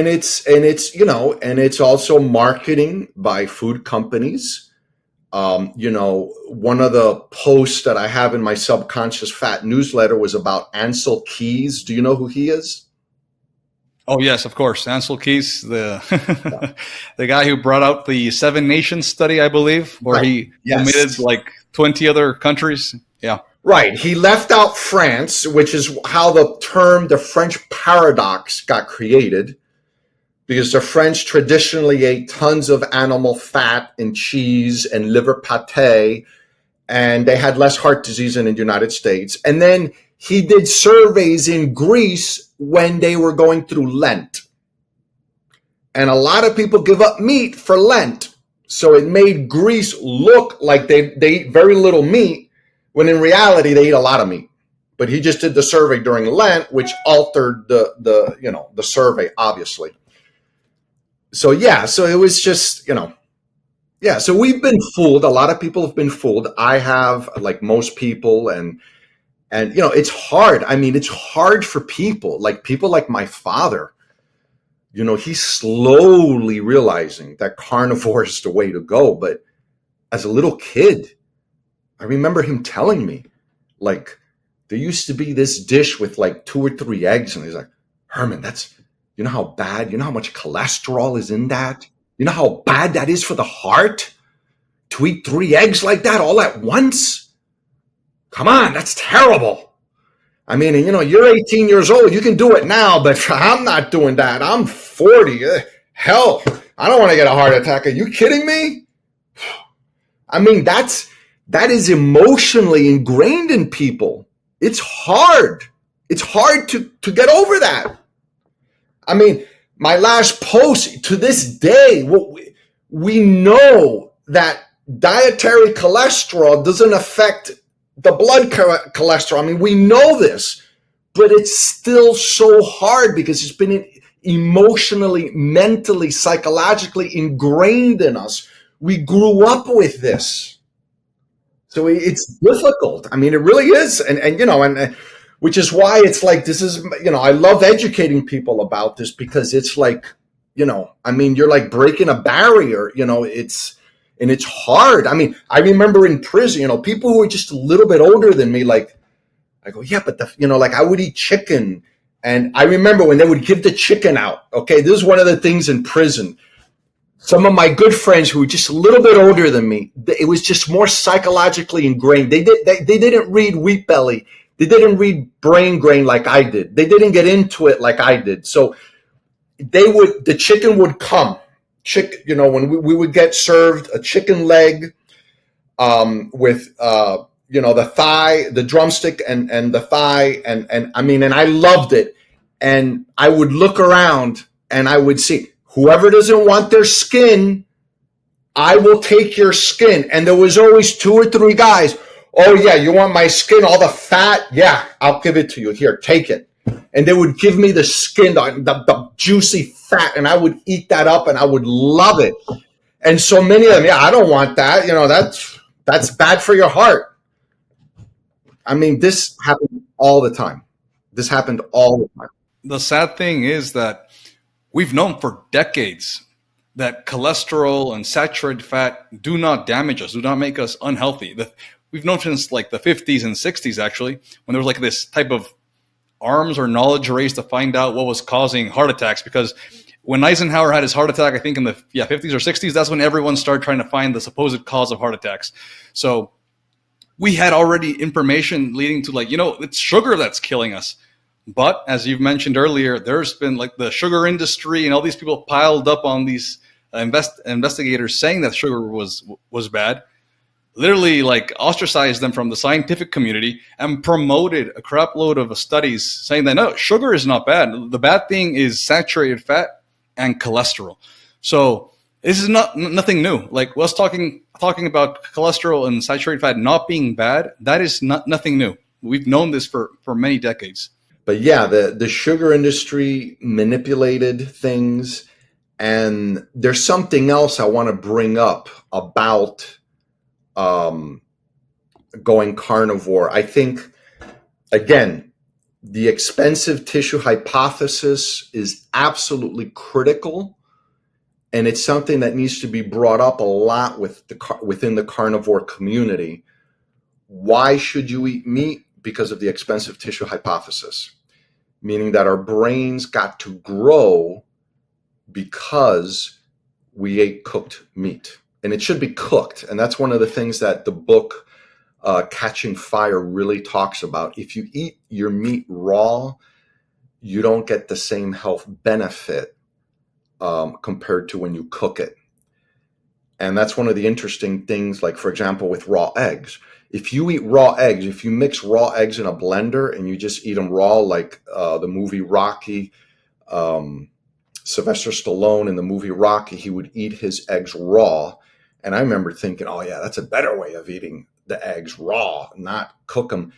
it's also marketing by food companies. One of the posts that I have in my Subconscious Fat newsletter was about Ansel Keys. Do you know who he is? Oh, yes, of course. Ansel Keys, the guy who brought out the 7 Nations study, I believe, where he omitted like 20 other countries. Yeah. Right. He left out France, which is how the term the French paradox got created, because the French traditionally ate tons of animal fat and cheese and liver pate, and they had less heart disease than in the United States. And then he did surveys in Greece when they were going through Lent. And a lot of people give up meat for Lent. So it made Greece look like they eat very little meat, when in reality they eat a lot of meat. But he just did the survey during Lent, which altered the survey, obviously. So yeah, so it was just, yeah, so we've been fooled. A lot of people have been fooled. I have, like most people, and it's hard. It's hard for people like my father. He's slowly realizing that carnivore is the way to go. But as a little kid, I remember him telling me, like, there used to be this dish with like 2 or 3 eggs, and he's like, Herman, you know how bad, you know how much cholesterol is in that? You know how bad that is for the heart to eat 3 eggs like that all at once? Come on, that's terrible. I mean, you know, you're 18 years old. You can do it now, but I'm not doing that. I'm 40. Hell, I don't want to get a heart attack. Are you kidding me? I mean, that is emotionally ingrained in people. It's hard. It's hard to get over that. I mean, my last post, to this day, we know that dietary cholesterol doesn't affect the blood cholesterol. I mean, we know this, but it's still so hard because it's been emotionally, mentally, psychologically ingrained in us. We grew up with this. So it's difficult. I mean, it really is. And you know, and which is why it's like, this is, you know, I love educating people about this because it's like, you know, I mean, you're like breaking a barrier, you know, it's hard. I mean, I remember in prison, you know, people who were just a little bit older than me, like, I go, yeah, but you know, like I would eat chicken. And I remember when they would give the chicken out. Okay. This is one of the things in prison. Some of my good friends who were just a little bit older than me, it was just more psychologically ingrained. They didn't read Wheat Belly. They didn't read Brain Grain like I did. They didn't get into it like I did. So the chicken would come. You know, when we would get served a chicken leg with, you know, the thigh, the drumstick and the thigh. And I mean, and I loved it. And I would look around and I would see whoever doesn't want their skin, I will take your skin. And there was always 2 or 3 guys. Oh, yeah, you want my skin, all the fat? Yeah, I'll give it to you. Here, take it. And they would give me the skin, the juicy fat, and I would eat that up, and I would love it. And so many of them, yeah, I don't want that. You know, that's bad for your heart. I mean, this happened all the time. This happened all the time. The sad thing is that we've known for decades that cholesterol and saturated fat do not damage us, do not make us unhealthy. We've known since like the 50s and 60s, actually, when there was like this type of arms or knowledge race to find out what was causing heart attacks. Because when Eisenhower had his heart attack, I think in the 50s or 60s, that's when everyone started trying to find the supposed cause of heart attacks. So we had already information leading to like, you know, it's sugar that's killing us. But as you've mentioned earlier, there's been like the sugar industry and all these people piled up on these investigators saying that sugar was bad, literally like ostracized them from the scientific community and promoted a crap load of studies saying that no, sugar is not bad. The bad thing is saturated fat and cholesterol. So this is nothing new. Like us talking about cholesterol and saturated fat not being bad, that is nothing new. We've known this for many decades. But yeah, the sugar industry manipulated things. And there's something else I want to bring up about going carnivore. I think, again, the expensive tissue hypothesis is absolutely critical. And it's something that needs to be brought up a lot within the carnivore community. Why should you eat meat? Because of the expensive tissue hypothesis, meaning that our brains got to grow because we ate cooked meat. And it should be cooked. And that's one of the things that the book Catching Fire really talks about. If you eat your meat raw, you don't get the same health benefit compared to when you cook it. And that's one of the interesting things, like, for example, with raw eggs. If you eat raw eggs, if you mix raw eggs in a blender and you just eat them raw, like the movie Rocky, Sylvester Stallone in the movie Rocky, he would eat his eggs raw. And I remember thinking, oh, yeah, that's a better way of eating the eggs raw, not cook them.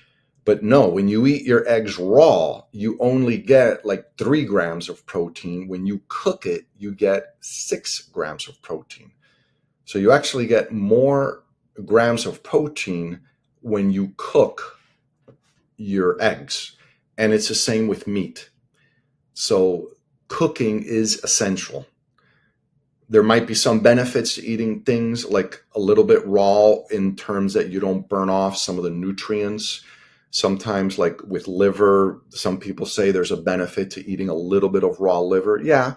But no, when you eat your eggs raw, you only get like 3 grams of protein. When you cook it, you get 6 grams of protein. So you actually get more grams of protein when you cook your eggs. And it's the same with meat. So cooking is essential. There might be some benefits to eating things like a little bit raw in terms that you don't burn off some of the nutrients. Sometimes, like with liver, some people say there's a benefit to eating a little bit of raw liver. Yeah,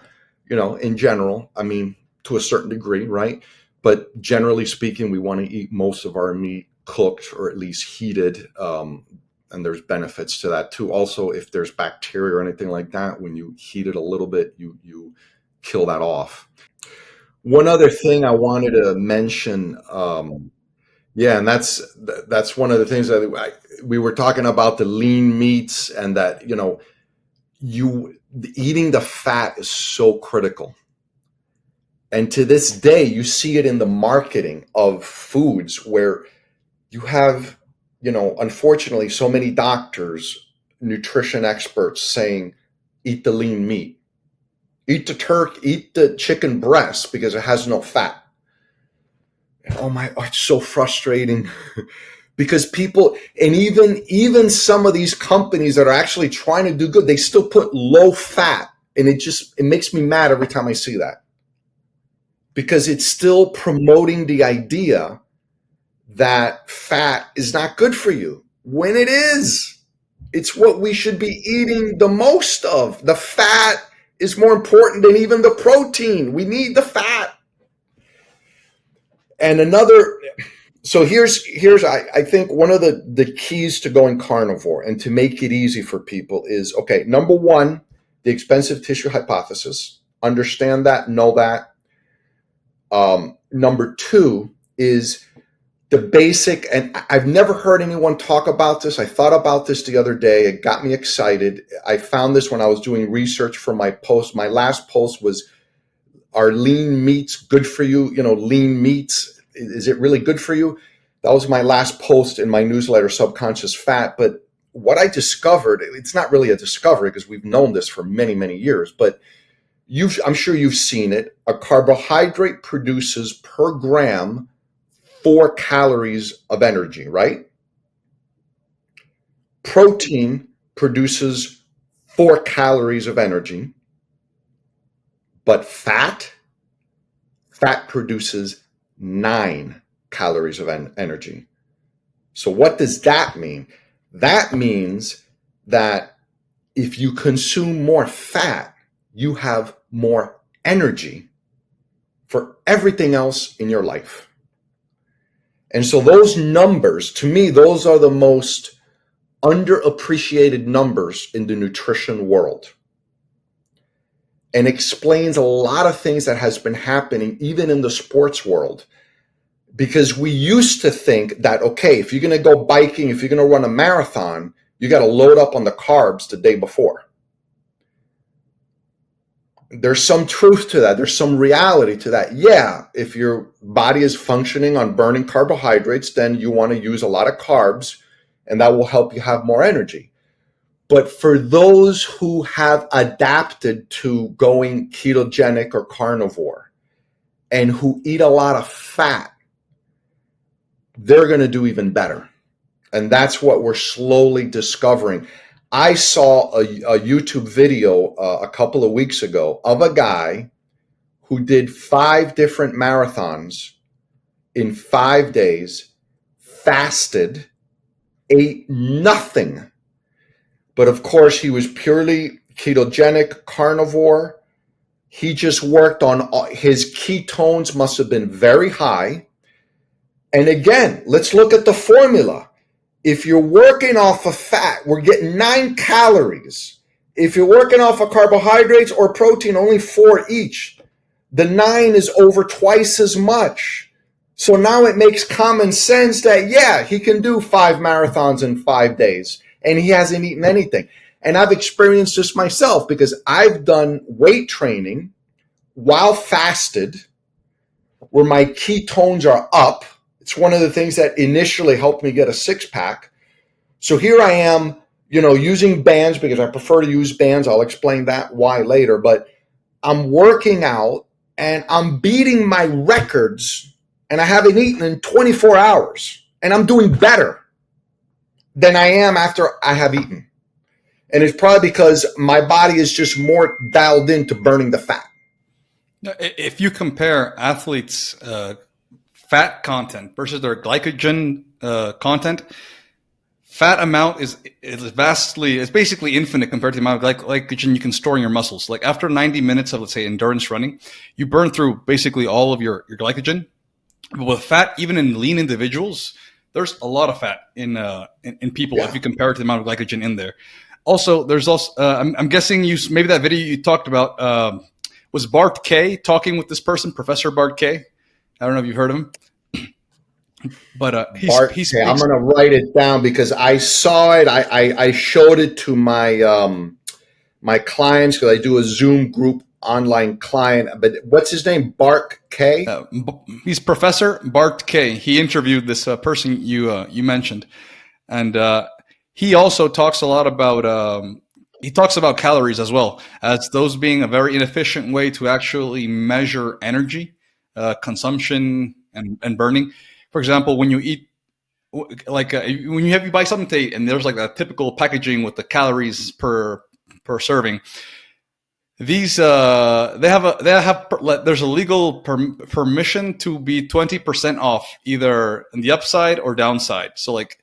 in general, I mean, to a certain degree, right? But generally speaking, we want to eat most of our meat cooked or at least heated. And there's benefits to that too. Also, if there's bacteria or anything like that, when you heat it a little bit, you kill that off. One other thing I wanted to mention, yeah, and that's one of the things that we were talking about, the lean meats, and that you eating the fat is so critical. And to this day, you see it in the marketing of foods where you have, unfortunately, so many doctors, nutrition experts saying, eat the lean meat, eat the eat the chicken breast because it has no fat. Oh my, it's so frustrating because people, and even some of these companies that are actually trying to do good, they still put low fat. And it makes me mad every time I see that, because it's still promoting the idea that fat is not good for you when it is. It's what we should be eating the most of. The fat is more important than even the protein. We need the fat. And so here's I think one of the keys to going carnivore and to make it easy for people is, okay, number one, the expensive tissue hypothesis. Understand that, know that. Number two is the basic, and I've never heard anyone talk about this. I thought about this the other day. It got me excited. I found this when I was doing research for my post. My last post was, are lean meats good for you? Lean meats, is it really good for you? That was my last post in my newsletter, Subconscious Fat. But what I discovered, it's not really a discovery because we've known this for many, many years, but I'm sure you've seen it. A carbohydrate produces per gram 4 calories of energy, right? Protein produces 4 calories of energy, but fat produces 9 calories of energy. So what does that mean? That means that if you consume more fat, you have more energy for everything else in your life. And so those numbers, to me, those are the most underappreciated numbers in the nutrition world, and explains a lot of things that has been happening even in the sports world. Because we used to think that, okay, if you're going to go biking, if you're going to run a marathon, you got to load up on the carbs the day before. There's some truth to that. There's some reality to that. Yeah, if your body is functioning on burning carbohydrates, then you want to use a lot of carbs, and that will help you have more energy. But for those who have adapted to going ketogenic or carnivore and who eat a lot of fat, they're going to do even better. And that's what we're slowly discovering. I saw a YouTube video a couple of weeks ago of a guy who did 5 different marathons in 5 days, fasted, ate nothing. But of course, he was purely ketogenic, carnivore. He just worked on his ketones, must have been very high. And again, let's look at the formula. If you're working off of fat, we're getting 9 calories. If you're working off of carbohydrates or protein, only 4 each. The 9 is over twice as much. So now it makes common sense that, yeah, he can do 5 marathons in 5 days, and he hasn't eaten anything. And I've experienced this myself because I've done weight training while fasted where my ketones are up. It's one of the things that initially helped me get a 6-pack. So here I am, using bands because I prefer to use bands. I'll explain that why later. But I'm working out and I'm beating my records, and I haven't eaten in 24 hours. And I'm doing better than I am after I have eaten. And it's probably because my body is just more dialed into burning the fat. If you compare athletes' fat content versus their glycogen content, fat amount is vastly, it's basically infinite compared to the amount of glycogen you can store in your muscles. Like after 90 minutes of, let's say, endurance running, you burn through basically all of your glycogen. But with fat, even in lean individuals, there's a lot of fat in people if Yeah. you compare it to the amount of glycogen in there. Also, there's also I'm guessing you maybe that video you talked about was Bart K talking with this person, Professor Bart K. I don't know if you've heard of him, but Bart, he okay, I'm speaks. going to write it down because I saw it. I showed it to my clients because I do a Zoom group online client. But what's his name? Bart K. He's Professor Bart K. He interviewed this person you mentioned, and he also talks a lot about he talks about calories as well as those being a very inefficient way to actually measure energy consumption and burning. For example, when you eat when you buy something to eat and there's like a typical packaging with the calories per serving. These there's a legal permission to be 20% off either in the upside or downside. So like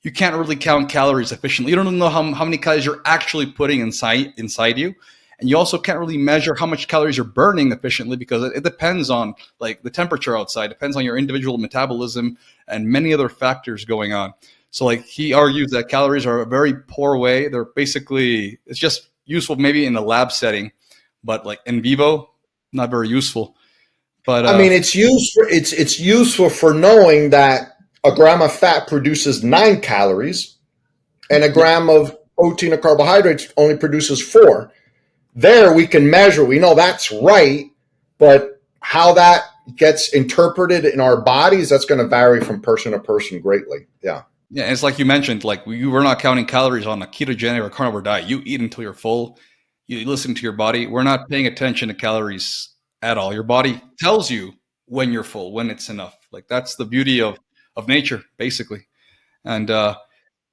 you can't really count calories efficiently. You don't know how many calories you're actually putting inside you, and you also can't really measure how much calories you're burning efficiently because it depends on like the temperature outside, depends on your individual metabolism and many other factors going on. So like he argues that calories are a very poor way. They're basically it's just useful maybe in a lab setting, but like in vivo, not very useful. But I mean, it's useful for knowing that a gram of fat produces 9 calories, and a yeah, gram of protein or carbohydrates only produces 4. There we can measure. We know that's right, but how that gets interpreted in our bodies, that's going to vary from person to person greatly. Yeah. yeah, it's like you mentioned, like we're not counting calories on a ketogenic or carnivore diet. You eat until you're full. You listen to your body. We're not paying attention to calories at all. Your body tells you when you're full, when it's enough. Like that's the beauty of nature, basically. And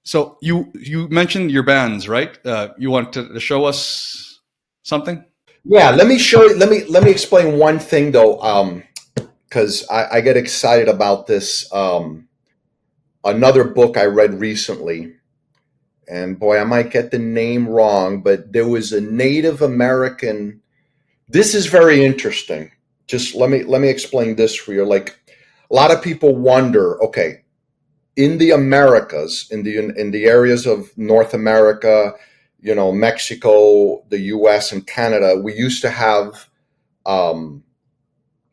so you mentioned your bands, right? You want to show us something? Yeah. Let me show you. Let me explain one thing though, because I get excited about this. Another book I read recently, and boy, I might get the name wrong, but there was a Native American. This is very interesting. Just let me explain this for you. Like a lot of people wonder, okay, in the Americas, in the areas of North America, Mexico, the U.S. and Canada, we used to have um,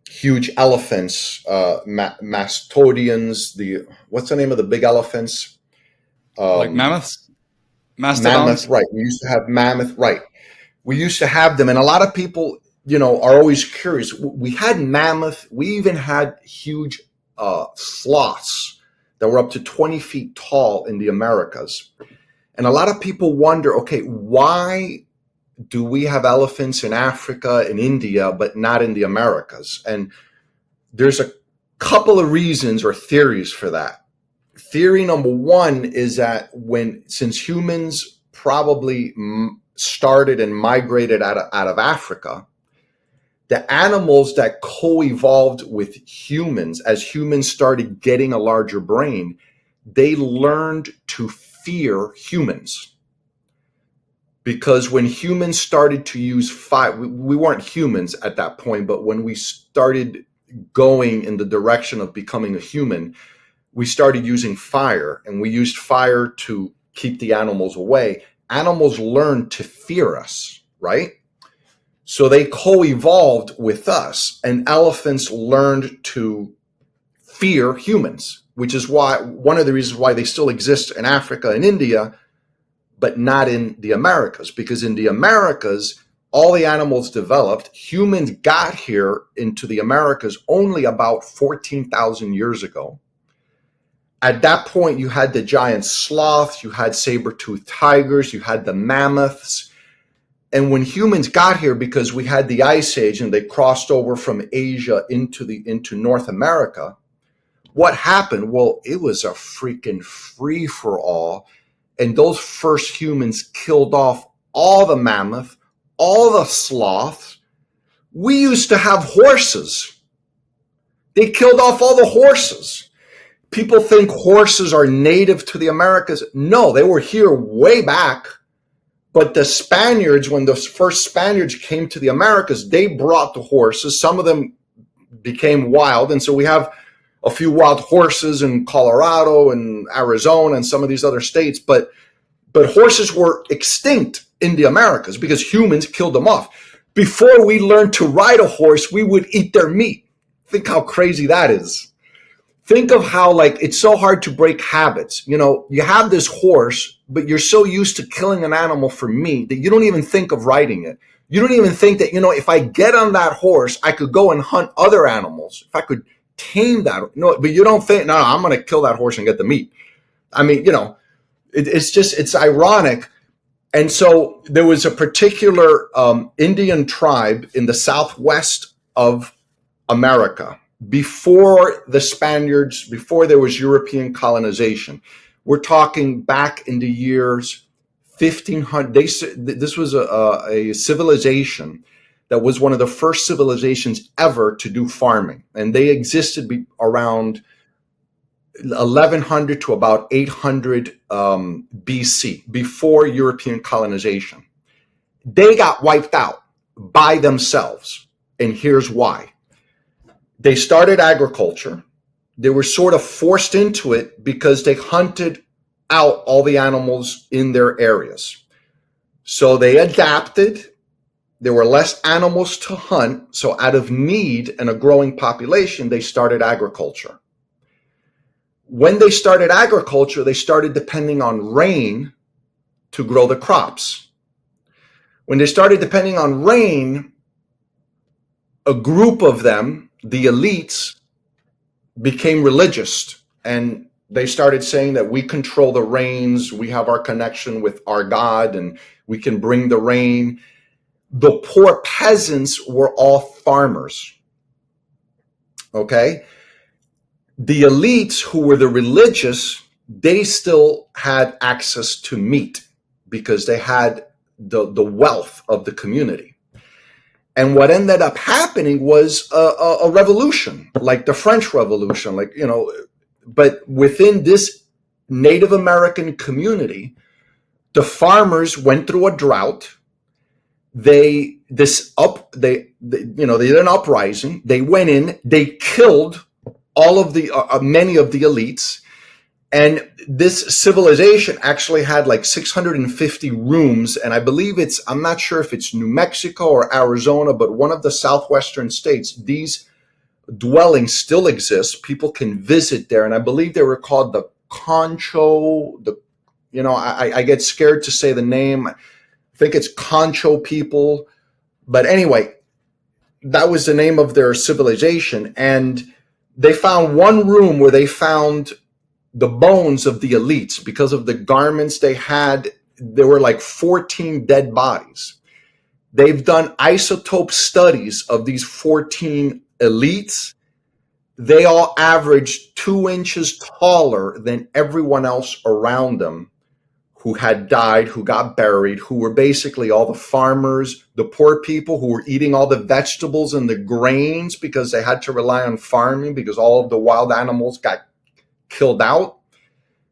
huge elephants, mastodians. The what's the name of the big elephants? Like Um, mammoths, Mammoth, mastodons? right? We used to have mammoth, right? We used to have them, and a lot of people, are always curious. We had mammoth. We even had huge sloths that were up to 20 feet tall in the Americas. And a lot of people wonder, okay, why do we have elephants in Africa and India, but not in the Americas? And there's a couple of reasons or theories for that. Theory number one is that since humans probably started and migrated out of Africa, the animals that co-evolved with humans, as humans started getting a larger brain, they learned to fear humans. Because when humans started to use fire, we weren't humans at that point, but when we started going in the direction of becoming a human, we started using fire, and we used fire to keep the animals away. Animals learned to fear us, right? So they co-evolved with us, and elephants learned to fear humans, which is why one of the reasons why they still exist in Africa and India, but not in the Americas, because in the Americas, all the animals developed. Humans got here into the Americas only about 14,000 years ago. At that point, you had the giant sloths, you had saber-toothed tigers, you had the mammoths. And when humans got here, because we had the Ice Age and they crossed over from Asia into North America, what happened? Well, it was a freaking free for all. And those first humans killed off all the mammoth, all the sloths. We used to have horses. They killed off all the horses. people think horses are native to the Americas. No, they were here way back. But the Spaniards, when the first Spaniards came to the Americas, they brought the horses. Some of them became wild. And so we have a few wild horses in Colorado and Arizona and some of these other states. But horses were extinct in the Americas because humans killed them off. Before we learned to ride a horse, we would eat their meat. Think how crazy that is. Think of how, like, it's so hard to break habits. You know, you have this horse, but you're so used to killing an animal for meat that you don't even think of riding it. You don't even think that, you know, if I get on that horse, I could go and hunt other animals. If I could tame that, no, but you don't think, no, I'm going to kill that horse and get the meat. I mean, you know, it's ironic. And so there was a particular Indian tribe in the southwest of America before the Spaniards, before there was European colonization. We're talking back in the years 1500. This was a civilization that was one of the first civilizations ever to do farming. And they existed around 1100 to about 800 BC, before European colonization. They got wiped out by themselves. And here's why. They started agriculture. They were sort of forced into it because they hunted out all the animals in their areas. So they adapted. There were less animals to hunt. So out of need and a growing population, they started agriculture. When they started agriculture, they started depending on rain to grow the crops. When they started depending on rain, a group of them, the elites, became religious, and they started saying that we control the rains, we have our connection with our God, and we can bring the rain. The poor peasants were all farmers. Okay? The elites, who were the religious, they still had access to meat because they had the wealth of the community. And what ended up happening was a revolution, like the French Revolution, like, you know, but within this Native American community, the farmers went through a drought. They did an uprising. They went in, they killed all of the many of the elites, and this civilization actually had like 650 rooms. And I believe I'm not sure if it's New Mexico or Arizona, but one of the southwestern states, these dwellings still exist. People can visit there. And I believe they were called the Concho, I get scared to say the name. I think it's Concho people. But anyway, that was the name of their civilization. And they found one room where they found the bones of the elites because of the garments they had. There were like 14 dead bodies. They've done isotope studies of these 14 elites. They all averaged 2 inches taller than everyone else around them who had died, who got buried, who were basically all the farmers, the poor people who were eating all the vegetables and the grains because they had to rely on farming because all of the wild animals got killed out.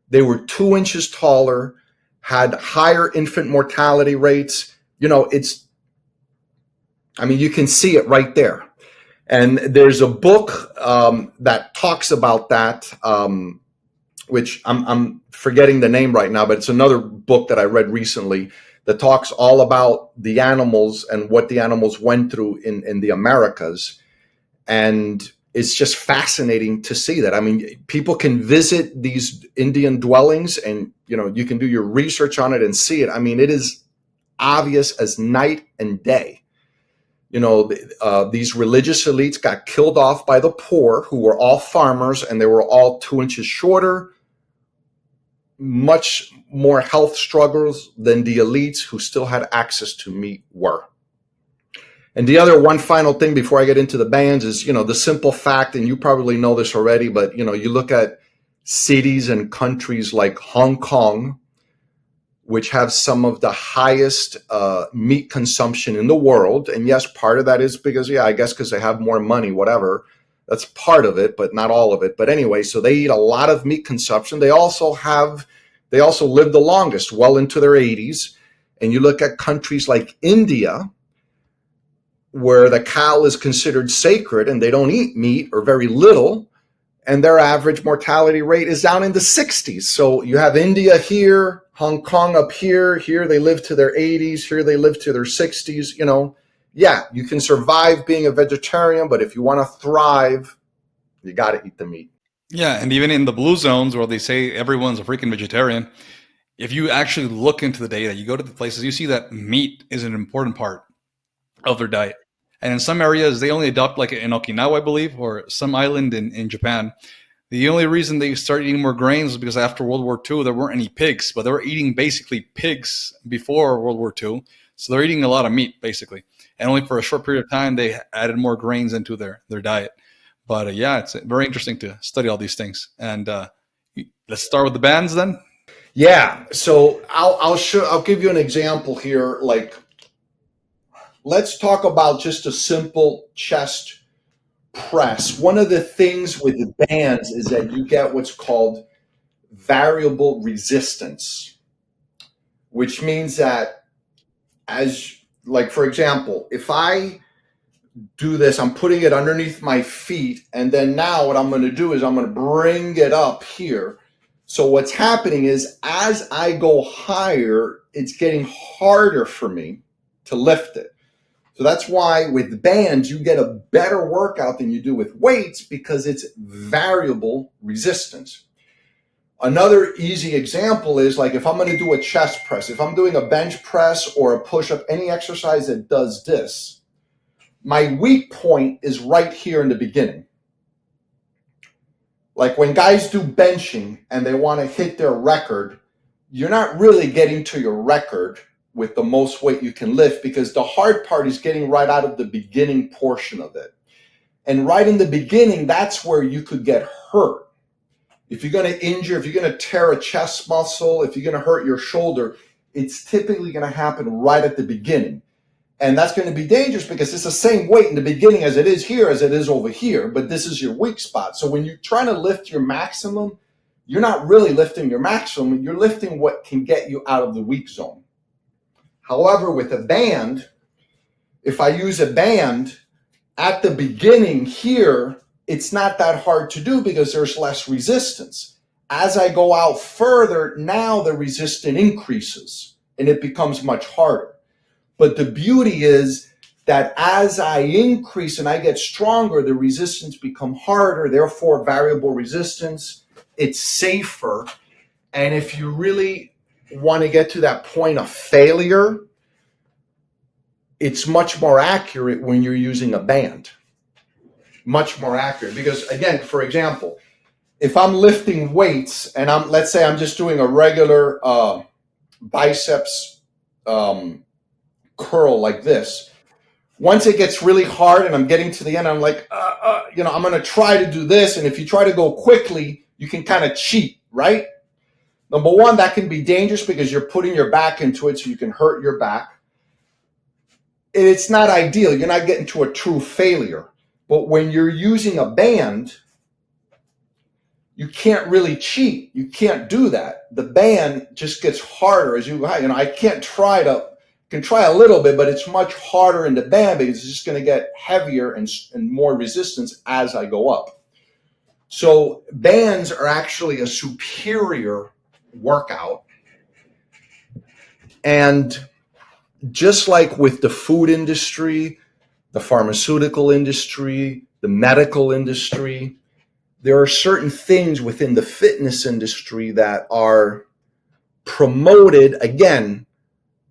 They were 2 inches taller, had higher infant mortality rates. You know, you can see it right there. And there's a book that talks about that, which I'm forgetting the name right now, but it's another book that I read recently that talks all about the animals and what the animals went through in the Americas. And it's just fascinating to see that. I mean, people can visit these Indian dwellings and, you know, you can do your research on it and see it. I mean, it is obvious as night and day. You know, these religious elites got killed off by the poor, who were all farmers, and they were all 2 inches shorter, much more health struggles than the elites who still had access to meat were. And the other one final thing before I get into the bans is, you know, the simple fact, and you probably know this already, but, you know, you look at cities and countries like Hong Kong, which have some of the highest meat consumption in the world. And yes, part of that is because, I guess because they have more money, whatever. That's part of it, but not all of it. But anyway, so they eat a lot of meat consumption. They also live the longest, well into their 80s. And you look at countries like India, where the cow is considered sacred and they don't eat meat or very little, and their average mortality rate is down in the 60s. So you have India here, Hong Kong up here, here they live to their 80s, here they live to their 60s. Yeah, you can survive being a vegetarian, but if you want to thrive, you got to eat the meat. Yeah, and even in the blue zones where they say everyone's a freaking vegetarian, if you actually look into the data, you go to the places, you see that meat is an important part of their diet. And in some areas, they only adopt, like in Okinawa, I believe, or some island in Japan. The only reason they started eating more grains was because after World War II, there weren't any pigs, but they were eating basically pigs before World War II. So they're eating a lot of meat, basically. And only for a short period of time, they added more grains into their diet. But yeah, it's very interesting to study all these things. And let's start with the bands then. Yeah, so I'll give you an example here. Like, let's talk about just a simple chest press. One of the things with the bands is that you get what's called variable resistance, which means that, for example, if I do this, I'm putting it underneath my feet, and then now what I'm going to do is I'm going to bring it up here. So what's happening is, as I go higher, it's getting harder for me to lift it. So that's why with bands, you get a better workout than you do with weights, because it's variable resistance. Another easy example is, like, if I'm going to do a chest press, if I'm doing a bench press or a push-up, any exercise that does this, my weak point is right here in the beginning. Like when guys do benching and they want to hit their record, you're not really getting to your record with the most weight you can lift, because the hard part is getting right out of the beginning portion of it. And right in the beginning, that's where you could get hurt. If you're going to injure, if you're going to tear a chest muscle, if you're going to hurt your shoulder, it's typically going to happen right at the beginning. And that's going to be dangerous because it's the same weight in the beginning as it is here, as it is over here, but this is your weak spot. So when you're trying to lift your maximum, you're not really lifting your maximum, you're lifting what can get you out of the weak zone. However, with a band, if I use a band at the beginning here, it's not that hard to do because there's less resistance. As I go out further, now the resistance increases and it becomes much harder. But the beauty is that as I increase and I get stronger, the resistance become harder, therefore variable resistance, it's safer. And if you really want to get to that point of failure, it's much more accurate when you're using a band. Much more accurate. Because again, for example, if I'm lifting weights and let's say I'm just doing a regular biceps curl like this, once it gets really hard and I'm getting to the end, I'm like, I'm going to try to do this. And if you try to go quickly, you can kind of cheat, right? Number one, that can be dangerous because you're putting your back into it, so you can hurt your back. It's not ideal. You're not getting to a true failure. But when you're using a band, you can't really cheat. You can't do that. The band just gets harder as you go. I can't can try a little bit, but it's much harder in the band because it's just going to get heavier and more resistance as I go up. So bands are actually a superior workout. And just like with the food industry, the pharmaceutical industry, the medical industry, there are certain things within the fitness industry that are promoted, again,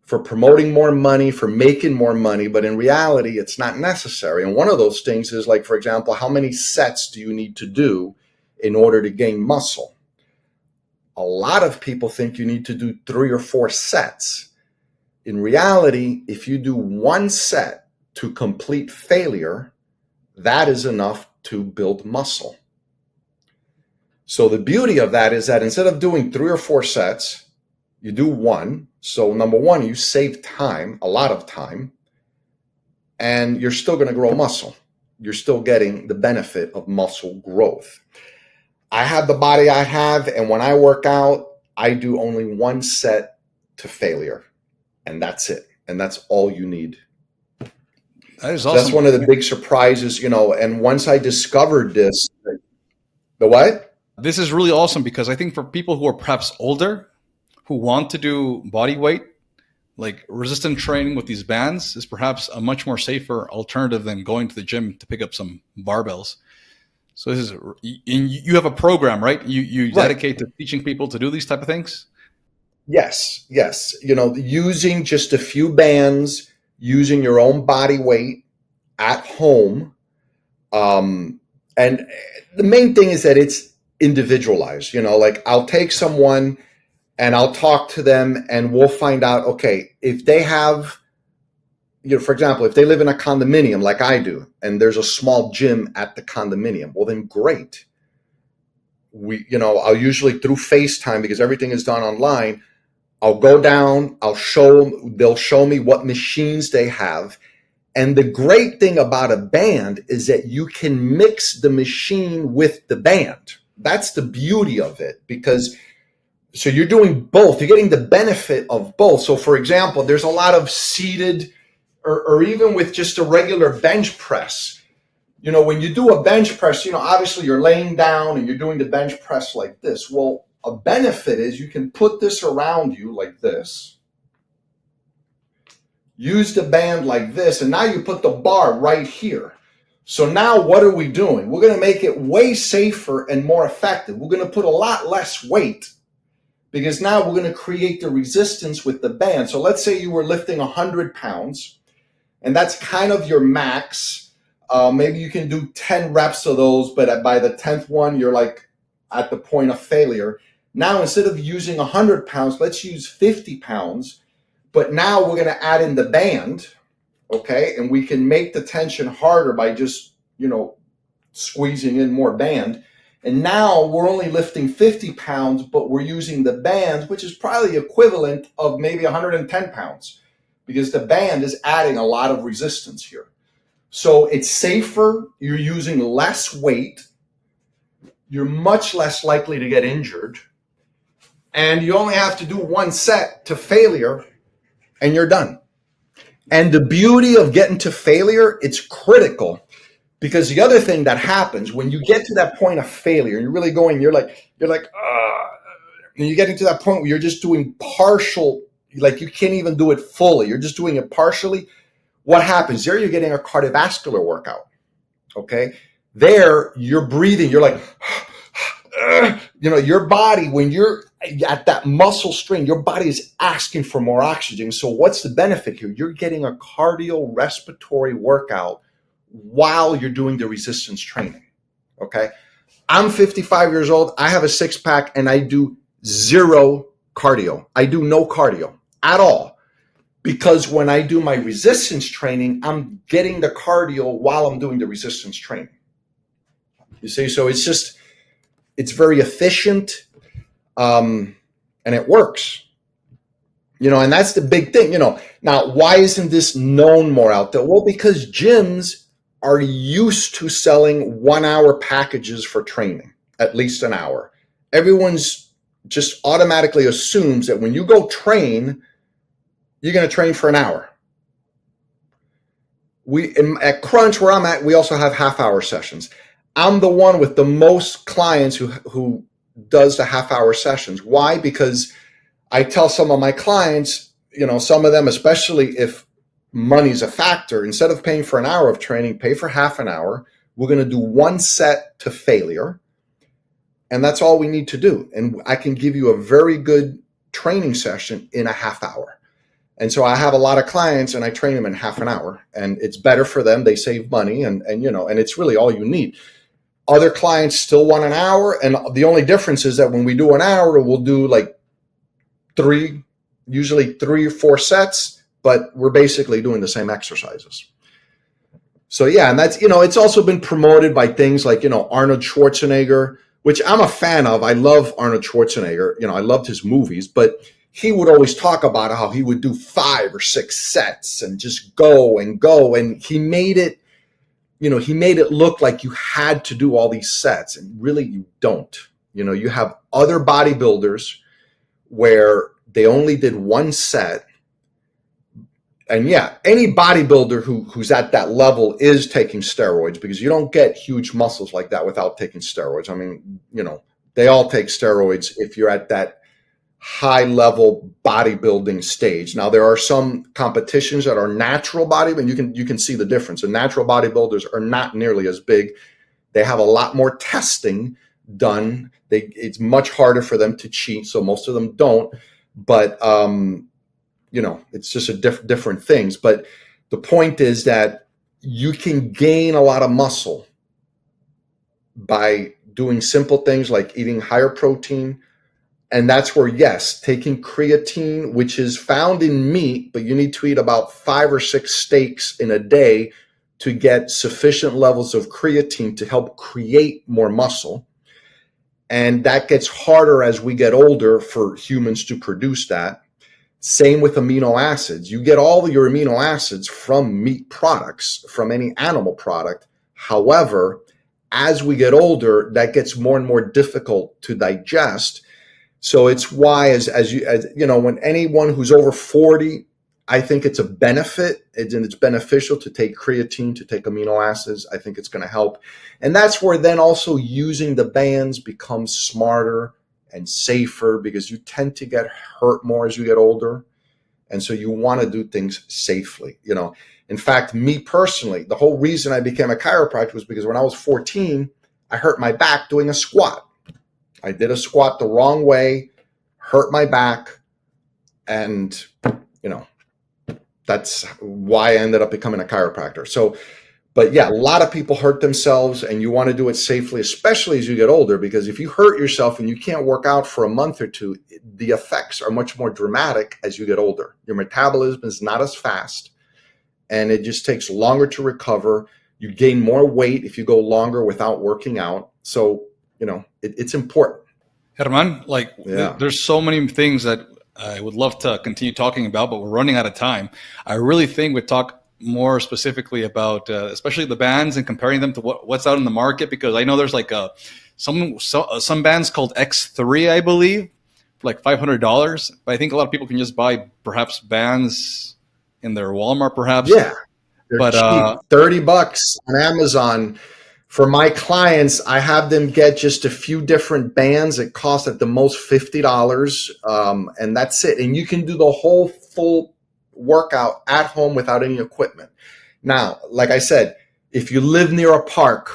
for promoting more money, for making more money, but in reality, it's not necessary. And one of those things is, like, for example, how many sets do you need to do in order to gain muscle? A lot of people think you need to do 3 or 4 sets. In reality, if you do 1 set to complete failure, that is enough to build muscle. So the beauty of that is that instead of doing 3 or 4 sets, you do 1. So number one, you save time, a lot of time, and you're still going to grow muscle. you're still getting the benefit of muscle growth. I have the body I have, and when I work out, I do only one set to failure, and that's it. And that's all you need. That is So that's awesome. one of the big surprises, and once I discovered this, the what? This is really awesome because I think for people who are perhaps older, who want to do body weight, like resistance training with these bands is perhaps a much more safer alternative than going to the gym to pick up some barbells. So this is, you have a program, right? You Right. dedicate to teaching people to do these type of things? Yes. Using just a few bands, using your own body weight at home. And the main thing is that it's individualized. Like I'll take someone and I'll talk to them and we'll find out, okay, if they have, for example, if they live in a condominium like I do, and there's a small gym at the condominium, well then great. I'll usually through FaceTime, because everything is done online, I'll go down, they'll show me what machines they have. And the great thing about a band is that you can mix the machine with the band. That's the beauty of it, because so you're doing both. You're getting the benefit of both. So for example, there's a lot of seated or even with just a regular bench press. When you do a bench press, obviously you're laying down and you're doing the bench press like this. Well, a benefit is you can put this around you like this, use the band like this, and now you put the bar right here. So now what are we doing? We're going to make it way safer and more effective. We're going to put a lot less weight, because now we're going to create the resistance with the band. So let's say you were lifting 100 pounds, and that's kind of your max. Maybe you can do 10 reps of those, but by the 10th one, you're like at the point of failure. Now, instead of using 100 pounds, let's use 50 pounds. But now we're going to add in the band, okay? And we can make the tension harder by just, squeezing in more band. And now we're only lifting 50 pounds, but we're using the band, which is probably equivalent of maybe 110 pounds, because the band is adding a lot of resistance here. So it's safer. You're using less weight. You're much less likely to get injured. And you only have to do one set to failure, and you're done. And the beauty of getting to failure, it's critical, because the other thing that happens when you get to that point of failure, you're really going, you're like, and you're getting to that point where you're just doing partial, like you can't even do it fully. You're just doing it partially. What happens? There you're getting a cardiovascular workout, okay? There you're breathing. You're like, your body, when you're at that muscle strain, your body is asking for more oxygen. So what's the benefit here? You're getting a cardiorespiratory workout while you're doing the resistance training, okay? I'm 55 years old. I have a six-pack, and I do zero cardio. I do no cardio at all, because when I do my resistance training, I'm getting the cardio while I'm doing the resistance training. You see, so it's very efficient, and it works. And that's the big thing. Now, why isn't this known more out there? Well, because gyms are used to selling 1 hour packages for training, at least an hour. Everyone's just automatically assumes that when you go train, you're going to train for an hour. At Crunch, where I'm at, we also have half-hour sessions. I'm the one with the most clients who does the half-hour sessions. Why? Because I tell some of my clients, some of them, especially if money's a factor, instead of paying for an hour of training, pay for half an hour. We're going to do one set to failure, and that's all we need to do. And I can give you a very good training session in a half hour. And so I have a lot of clients, and I train them in half an hour, and it's better for them. They save money, and it's really all you need. Other clients still want an hour, and the only difference is that when we do an hour, we'll do like usually 3 or 4 sets, but we're basically doing the same exercises. So yeah, and that's, it's also been promoted by things like, Arnold Schwarzenegger, which I'm a fan of. I love Arnold Schwarzenegger. I loved his movies, but he would always talk about how he would do 5 or 6 sets and just go and go. And he made it, he made it look like you had to do all these sets, and really you don't. You have other bodybuilders where they only did one set. And yeah, any bodybuilder who's at that level is taking steroids, because you don't get huge muscles like that without taking steroids. I mean, they all take steroids if you're at that high level bodybuilding stage. Now, there are some competitions that are natural bodybuilding. You can see the difference. And natural bodybuilders are not nearly as big. They have a lot more testing done. It's much harder for them to cheat, so most of them don't. But it's just a different things. But the point is that you can gain a lot of muscle by doing simple things like eating higher protein. And that's where, yes, taking creatine, which is found in meat, but you need to eat about 5 or 6 steaks in a day to get sufficient levels of creatine to help create more muscle. And that gets harder as we get older for humans to produce that. Same with amino acids. You get all of your amino acids from meat products, from any animal product. However, as we get older, that gets more and more difficult to digest. So it's why, as when anyone who's over 40, I think it's a benefit, and it's beneficial to take creatine, to take amino acids. I think it's going to help. And that's where then also using the bands becomes smarter and safer, because you tend to get hurt more as you get older. And so you want to do things safely. In fact, me personally, the whole reason I became a chiropractor was because when I was 14, I hurt my back doing a squat. I did a squat the wrong way, hurt my back, and, that's why I ended up becoming a chiropractor. So, but yeah, a lot of people hurt themselves, and you want to do it safely, especially as you get older, because if you hurt yourself and you can't work out for a month or two, the effects are much more dramatic as you get older. Your metabolism is not as fast, and it just takes longer to recover. You gain more weight if you go longer without working out. So, it's important. Herman, Yeah. there's so many things that I would love to continue talking about, but we're running out of time. I really think we'd talk more specifically about, especially the bands and comparing them to what's out in the market, because I know there's some bands called X3, I believe, for like $500. But I think a lot of people can just buy perhaps bands in their Walmart, perhaps. Yeah, they're cheap. $30 on Amazon. For my clients, I have them get just a few different bands. It costs at the most $50, and that's it. And you can do the whole full workout at home without any equipment. Now, like I said, if you live near a park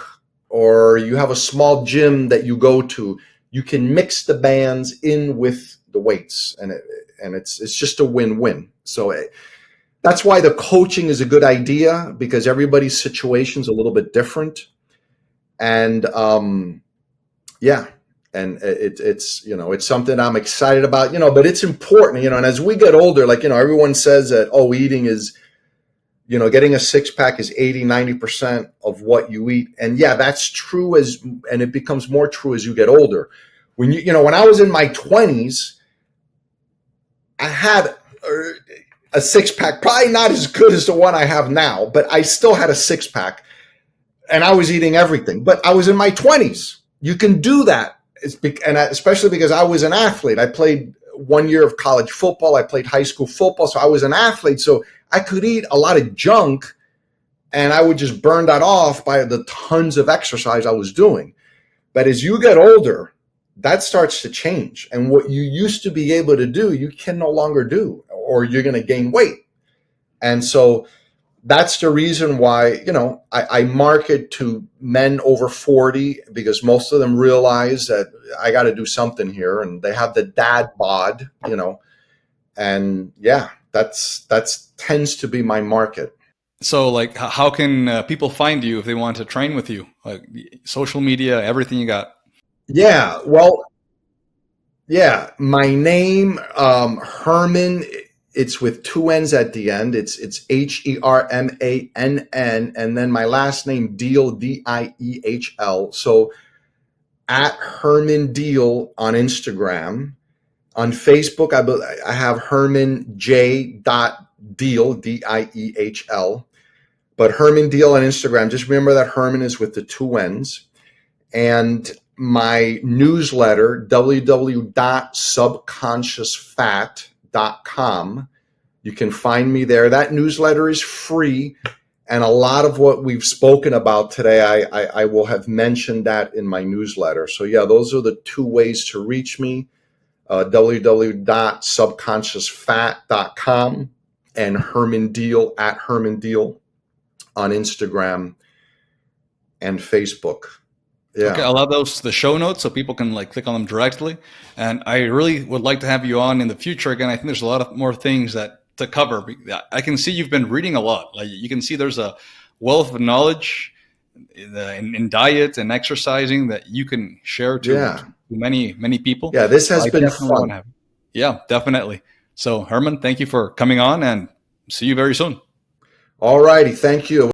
or you have a small gym that you go to, you can mix the bands in with the weights, and it's just a win-win. So that's why the coaching is a good idea, because everybody's situation is a little bit different. And yeah, and it's something I'm excited about, but it's important, and as we get older, everyone says that, eating is, getting a 6-pack is 80-90% of what you eat. And yeah, that's true, and it becomes more true as you get older. When when I was in my 20s, I had a 6-pack, probably not as good as the one I have now, but I still had a 6-pack. And I was eating everything, but I was in my 20s. You can do that. Especially because I was an athlete. I played 1 year of college football. I played high school football. So I was an athlete. So I could eat a lot of junk, and I would just burn that off by the tons of exercise I was doing. But as you get older, that starts to change. And what you used to be able to do, you can no longer do, or you're going to gain weight. And so that's the reason why, I market to men over 40, because most of them realize that I got to do something here, and they have the dad bod, and yeah, that's tends to be my market. So how can people find you if they want to train with you? Like social media, everything you got. Yeah, well, yeah, my name, Hermann. It's with 2 N's at the end. It's Hermann, and then my last name, Diehl, Diehl. So at Hermann Diehl on Instagram. On Facebook, I have Hermann J. Diehl, Diehl. But Herman Diehl on Instagram. Just remember that Herman is with the 2 N's. And my newsletter, www.subconsciousfat.com. You can find me there. That newsletter is free. And a lot of what we've spoken about today, I will have mentioned that in my newsletter. So yeah, those are the 2 ways to reach me, www.subconsciousfat.com and Herman Diehl at Herman Diehl on Instagram and Facebook. Yeah. Okay, I'll add those to the show notes so people can like click on them directly. And I really would like to have you on in the future again. I think there's a lot of more things that to cover. I can see you've been reading a lot. Like you can see there's a wealth of knowledge in diet and exercising that you can share to many people. Yeah, this has been fun. Yeah, definitely. So Herman, thank you for coming on and see you very soon. All righty. Thank you.